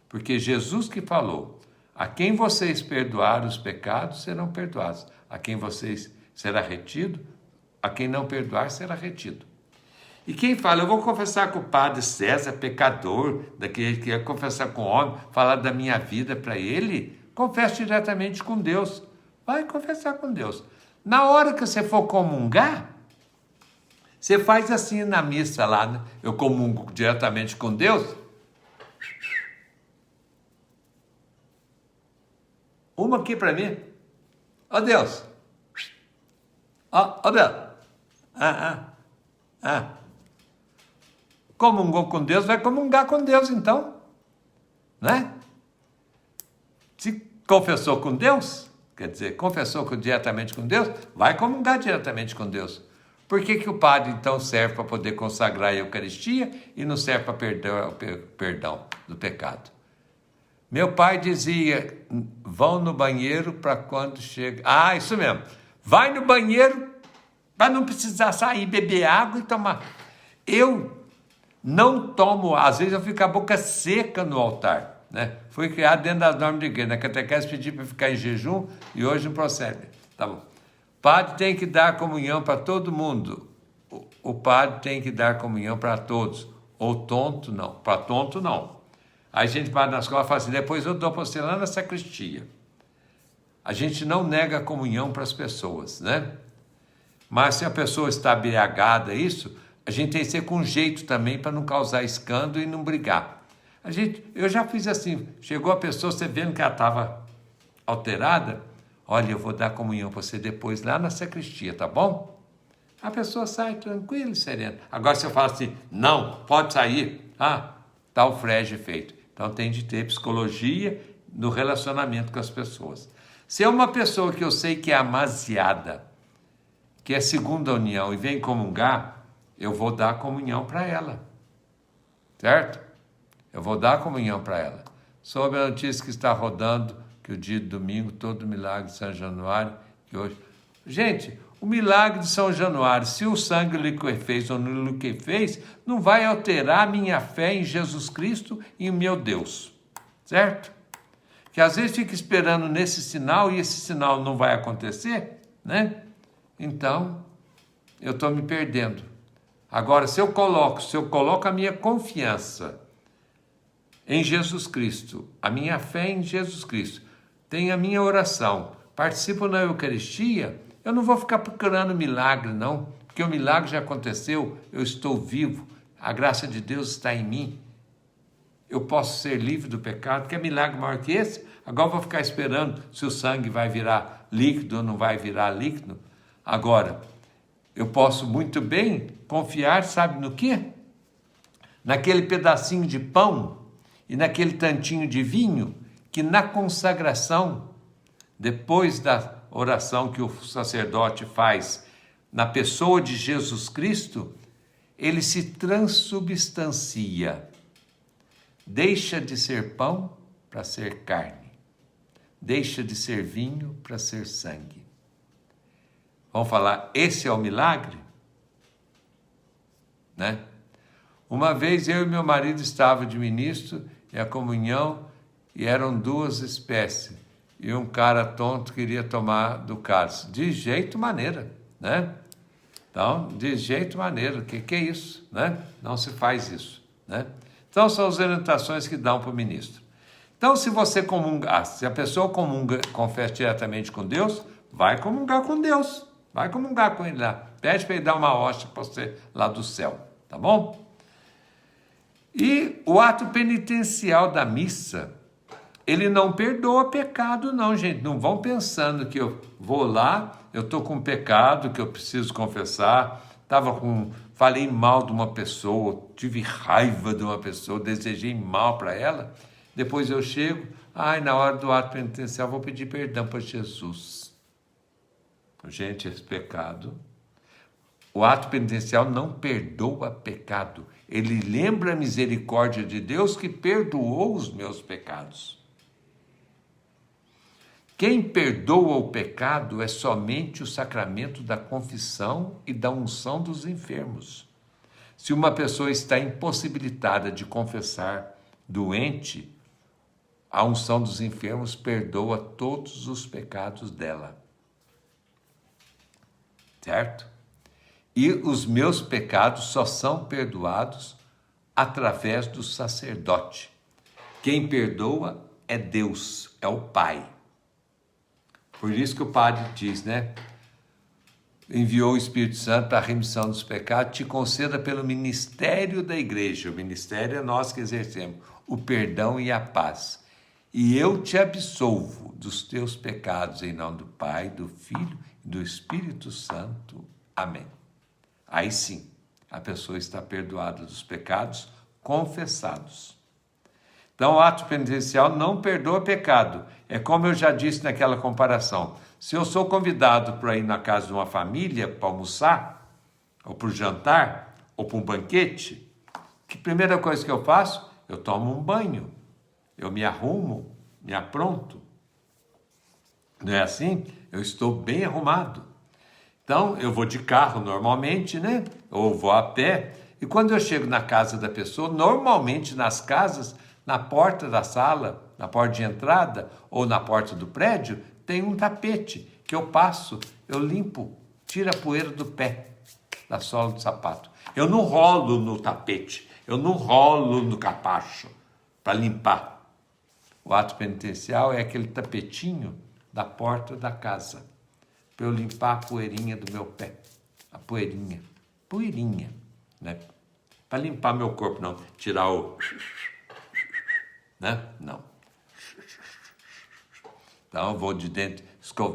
Speaker 1: Porque Jesus que falou, a quem vocês perdoarem os pecados, serão perdoados. A quem vocês será retido, a quem não perdoar, será retido. E quem fala, eu vou confessar com o padre César, pecador, daquele que quer confessar com o homem, falar da minha vida para ele, confesse diretamente com Deus. Vai confessar com Deus. Na hora que você for comungar, você faz assim na missa lá, né? Eu comungo diretamente com Deus. Uma aqui para mim. Ó Deus. Ó Deus. Comungou com Deus, vai comungar com Deus então. Né? Se confessou com Deus, quer dizer, confessou diretamente com Deus, vai comungar diretamente com Deus. Por que o padre, então, serve para poder consagrar a Eucaristia e não serve para perdão do pecado? Meu pai dizia, vão no banheiro para quando chega... Ah, isso mesmo. Vai no banheiro para não precisar sair, beber água e tomar... Eu não tomo, às vezes eu fico com a boca seca no altar, né? Foi criado dentro das normas de igreja. Na catequese pedi para ficar em jejum e hoje não procede. Tá bom. Padre tem que dar comunhão para todo mundo. O padre tem que dar comunhão para todos. Ou tonto, não. Para tonto, não. Aí a gente vai na escola e fala assim, depois eu dou para você lá na sacristia. A gente não nega a comunhão para as pessoas, né? Mas se a pessoa está embriagada, isso, a gente tem que ser com jeito também para não causar escândalo e não brigar. Eu já fiz assim, chegou a pessoa, você vendo que ela estava alterada, olha, eu vou dar comunhão para você depois lá na sacristia, tá bom? A pessoa sai tranquila e serena. Agora se eu falo assim, não, pode sair, tá o frege feito. Então tem de ter psicologia no relacionamento com as pessoas. Se é uma pessoa que eu sei que é amaziada, que é segunda união e vem comungar, eu vou dar comunhão para ela. Certo? Eu vou dar comunhão para ela. Sobre a notícia que está rodando, que o dia de domingo, todo o milagre de São Januário, que hoje... Gente, o milagre de São Januário, se o sangue lhe fez ou não lhe fez, não vai alterar a minha fé em Jesus Cristo e em meu Deus. Certo? Que às vezes fica esperando nesse sinal e esse sinal não vai acontecer, né? Então, eu estou me perdendo. Agora, se eu coloco a minha confiança em Jesus Cristo, a minha fé em Jesus Cristo, tenho a minha oração, participo na Eucaristia, eu não vou ficar procurando milagre, não, porque o milagre já aconteceu, eu estou vivo, a graça de Deus está em mim, eu posso ser livre do pecado, que é milagre maior que esse? Agora eu vou ficar esperando se o sangue vai virar líquido ou não vai virar líquido. Agora, eu posso muito bem confiar, sabe no quê? Naquele pedacinho de pão e naquele tantinho de vinho que na consagração, depois da oração que o sacerdote faz na pessoa de Jesus Cristo, ele se transubstancia. Deixa de ser pão para ser carne. Deixa de ser vinho para ser sangue. Vamos falar, esse é o milagre? Né? Uma vez eu e meu marido estavam de ministro e a comunhão, e eram duas espécies. E um cara tonto queria tomar do cálice. De jeito maneira, né? Então, de jeito maneira, o que é isso? Né? Não se faz isso, né? Então, são as orientações que dão para o ministro. Então, se você comungar, se a pessoa comunga, confessa diretamente com Deus, vai comungar com Deus. Vai comungar com ele lá. Pede para ele dar uma hóstia para você lá do céu, tá bom? E o ato penitencial da missa, ele não perdoa pecado não, gente. Não vão pensando que eu vou lá, eu estou com um pecado que eu preciso confessar, falei mal de uma pessoa, tive raiva de uma pessoa, desejei mal para ela, depois eu chego, na hora do ato penitencial vou pedir perdão para Jesus. Gente, esse pecado, o ato penitencial não perdoa pecado. Ele lembra a misericórdia de Deus que perdoou os meus pecados. Quem perdoa o pecado é somente o sacramento da confissão e da unção dos enfermos. Se uma pessoa está impossibilitada de confessar, doente, a unção dos enfermos perdoa todos os pecados dela. Certo? E os meus pecados só são perdoados através do sacerdote. Quem perdoa é Deus, é o Pai. Por isso que o padre diz, né? Enviou o Espírito Santo para a remissão dos pecados, te conceda pelo ministério da igreja. O ministério é nós que exercemos o perdão e a paz. E eu te absolvo dos teus pecados em nome do Pai, do Filho e do Espírito Santo. Amém. Aí sim, a pessoa está perdoada dos pecados confessados. Então, o ato penitencial não perdoa pecado. É como eu já disse naquela comparação. Se eu sou convidado para ir na casa de uma família para almoçar, ou para o jantar, ou para um banquete, que primeira coisa que eu faço? Eu tomo um banho. Eu me arrumo, me apronto. Não é assim? Eu estou bem arrumado. Então, eu vou de carro normalmente, né? Ou vou a pé. E quando eu chego na casa da pessoa, normalmente nas casas, na porta da sala, na porta de entrada ou na porta do prédio, tem um tapete que eu passo, eu limpo, tiro a poeira do pé, da sola do sapato. Eu não rolo no tapete, eu não rolo no capacho para limpar. O ato penitencial é aquele tapetinho da porta da casa, para eu limpar a poeirinha do meu pé. A poeirinha, né? Para limpar meu corpo, não. Tirar o... né? Não. Então, eu vou de dentro,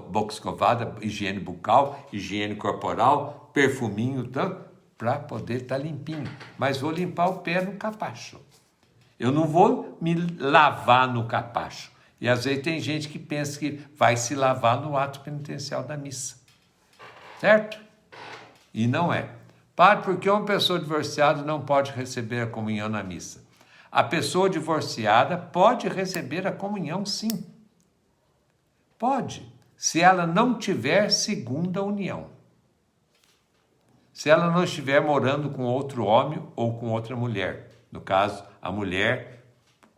Speaker 1: boca escovada, higiene bucal, higiene corporal, perfuminho, para poder estar limpinho. Mas vou limpar o pé no capacho. Eu não vou me lavar no capacho. E às vezes tem gente que pensa que vai se lavar no ato penitencial da missa. Certo? E não é. Padre, porque uma pessoa divorciada não pode receber a comunhão na missa? A pessoa divorciada pode receber a comunhão, sim. Pode, se ela não tiver segunda união. Se ela não estiver morando com outro homem ou com outra mulher. No caso, a mulher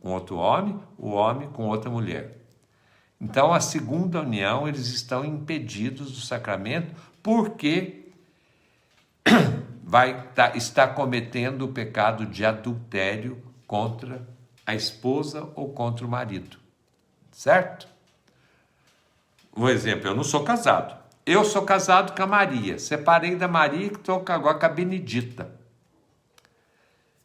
Speaker 1: com outro homem, o homem com outra mulher. Então, a segunda união, eles estão impedidos do sacramento porque está cometendo o pecado de adultério contra a esposa ou contra o marido. Certo? Um exemplo, eu não sou casado. Eu sou casado com a Maria. Separei da Maria e estou agora com a Benedita.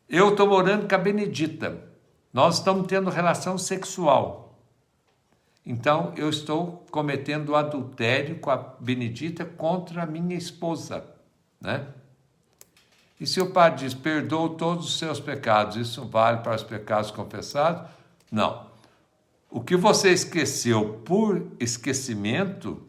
Speaker 1: Eu estou morando com a Benedita. Nós estamos tendo relação sexual. Então, eu estou cometendo adultério com a Benedita contra a minha esposa, né? E se o padre diz, perdoa todos os seus pecados, isso vale para os pecados confessados? Não. O que você esqueceu por esquecimento,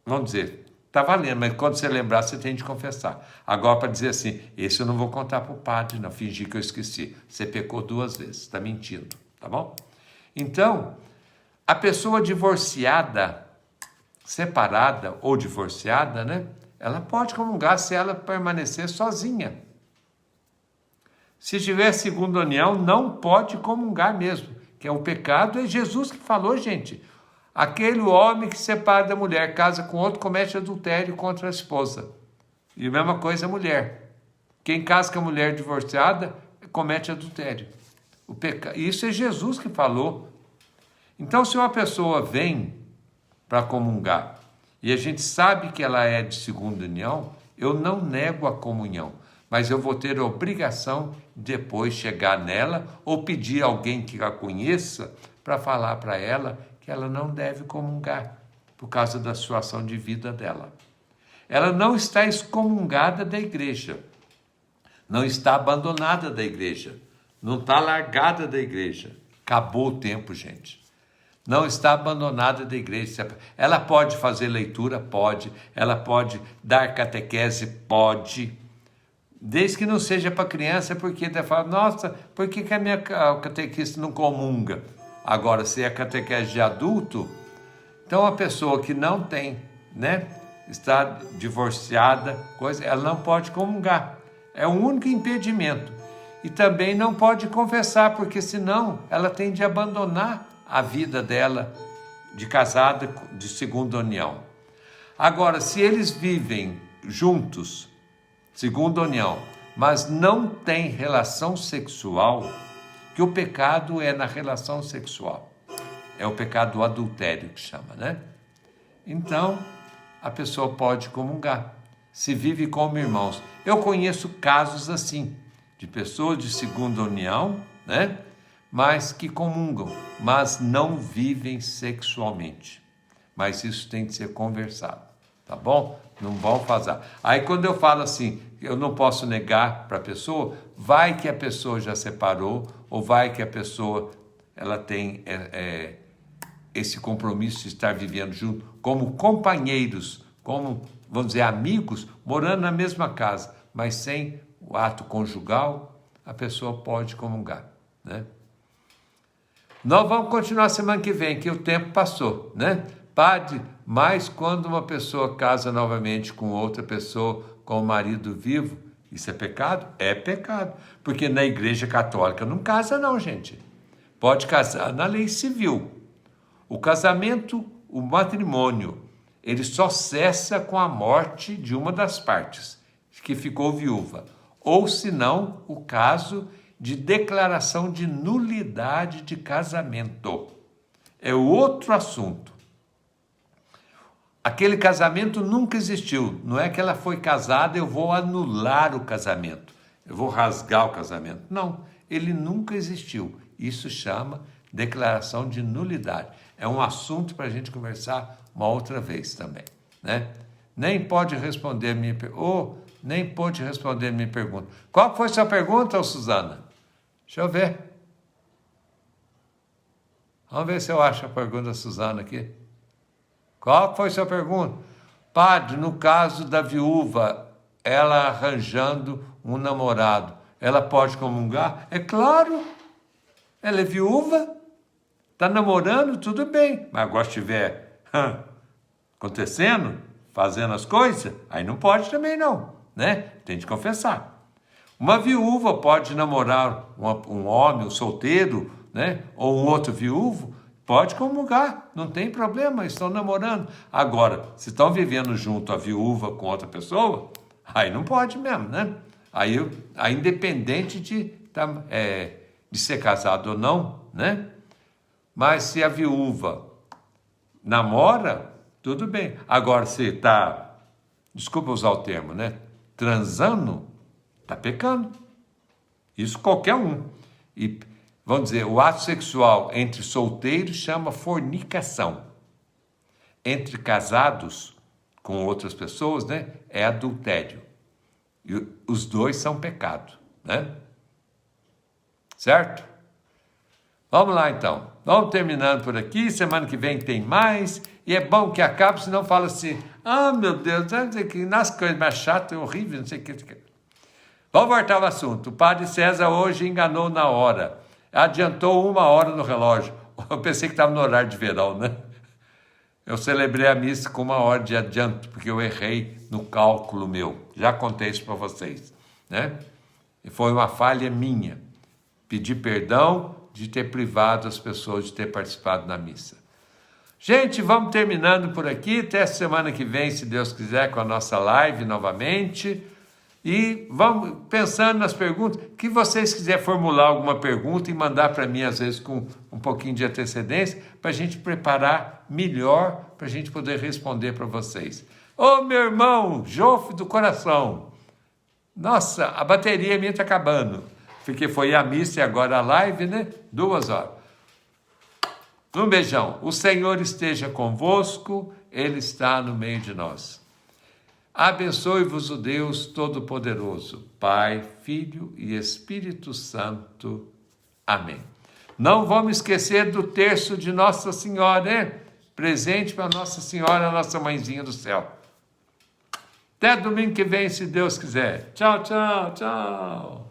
Speaker 1: vamos dizer, está valendo, mas quando você lembrar, você tem de confessar. Agora, para dizer assim, esse eu não vou contar para o padre, não, fingir que eu esqueci. Você pecou 2 vezes, está mentindo, tá bom? Então, a pessoa divorciada, separada ou divorciada, né? Ela pode comungar se ela permanecer sozinha. Se tiver segunda união, não pode comungar mesmo, que é o pecado, é Jesus que falou, gente. Aquele homem que se separa da mulher, casa com outro, comete adultério contra a esposa. E a mesma coisa a mulher. Quem casa com a mulher divorciada, comete adultério. Isso é Jesus que falou. Então, se uma pessoa vem para comungar, e a gente sabe que ela é de segunda união, eu não nego a comunhão, mas eu vou ter a obrigação de depois chegar nela ou pedir alguém que a conheça para falar para ela que ela não deve comungar por causa da situação de vida dela. Ela não está excomungada da igreja, não está abandonada da igreja, não está largada da igreja. Acabou o tempo, gente. Não está abandonada da igreja. Ela pode fazer leitura? Pode. Ela pode dar catequese? Pode. Desde que não seja para criança, porque ela fala, nossa, por que a minha catequista não comunga? Agora, se é catequese de adulto, então a pessoa que não tem, né, está divorciada, ela não pode comungar. É o único impedimento. E também não pode confessar, porque senão ela tem de abandonar a vida dela de casada de segunda união. Agora, se eles vivem juntos, segunda união, mas não têm relação sexual, que o pecado é na relação sexual. É o pecado do adultério que chama, né? Então, a pessoa pode comungar, se vive como irmãos. Eu conheço casos assim, de pessoas de segunda união, né? Mas que comungam, mas não vivem sexualmente. Mas isso tem que ser conversado, tá bom? Não vão fazer. Aí quando eu falo assim, eu não posso negar para a pessoa, vai que a pessoa já separou, ou vai que a pessoa ela tem esse compromisso de estar vivendo junto, como companheiros, como, vamos dizer, amigos, morando na mesma casa, mas sem o ato conjugal, a pessoa pode comungar, né? Nós vamos continuar semana que vem, que o tempo passou, né? Padre, mas quando uma pessoa casa novamente com outra pessoa, com o marido vivo, isso é pecado? É pecado, porque na Igreja Católica não casa não, gente. Pode casar na lei civil. O casamento, o matrimônio, ele só cessa com a morte de uma das partes, que ficou viúva. Ou, se não, o caso de declaração de nulidade de casamento. É outro assunto. Aquele casamento nunca existiu. Não é que ela foi casada, eu vou anular o casamento. Eu vou rasgar o casamento. Não, ele nunca existiu. Isso chama declaração de nulidade. É um assunto para a gente conversar uma outra vez também, né? Nem pode responder minha pergunta. Qual foi sua pergunta, Suzana? Deixa eu ver. Vamos ver se eu acho a pergunta da Suzana aqui. Qual foi sua pergunta? Padre, no caso da viúva, ela arranjando um namorado, ela pode comungar? É claro. Ela é viúva, está namorando, tudo bem. Mas agora se estiver acontecendo, fazendo as coisas, aí não pode também não, né? Tem de confessar. Uma viúva pode namorar um homem, um solteiro, né? Ou um outro viúvo, pode comungar, não tem problema, estão namorando. Agora, se estão vivendo junto a viúva com outra pessoa, aí não pode mesmo, né? Aí independente de ser casado ou não, né? Mas se a viúva namora, tudo bem. Agora, se está, desculpa usar o termo, né? Transando, está pecando. Isso qualquer um. E, vamos dizer, o ato sexual entre solteiros chama fornicação. Entre casados com outras pessoas, né? É adultério. E os dois são pecado, né? Certo? Vamos lá, então. Vamos terminando por aqui. Semana que vem tem mais. E é bom que acabe, senão fala assim, meu Deus, não sei que nas coisas mais chatas, é horrível, não sei o que. Vamos voltar ao assunto. O padre César hoje enganou na hora. Adiantou 1 hora no relógio. Eu pensei que estava no horário de verão, né? Eu celebrei a missa com 1 hora de adianto, porque eu errei no cálculo meu. Já contei isso para vocês, né? E foi uma falha minha. Pedi perdão de ter privado as pessoas de ter participado da missa. Gente, vamos terminando por aqui. Até semana que vem, se Deus quiser, com a nossa live novamente. E vamos pensando nas perguntas. Que vocês quiserem formular alguma pergunta e mandar para mim, às vezes, com um pouquinho de antecedência, para a gente preparar melhor, para a gente poder responder para vocês. Ô, meu irmão, Jofre do coração. Nossa, a bateria minha está acabando. Porque foi a missa e agora a live, né? 2 horas. Um beijão. O Senhor esteja convosco, Ele está no meio de nós. Abençoe-vos o Deus Todo-Poderoso, Pai, Filho e Espírito Santo. Amém. Não vamos esquecer do terço de Nossa Senhora, hein? Presente para Nossa Senhora, nossa mãezinha do céu. Até domingo que vem, se Deus quiser. Tchau, tchau, tchau.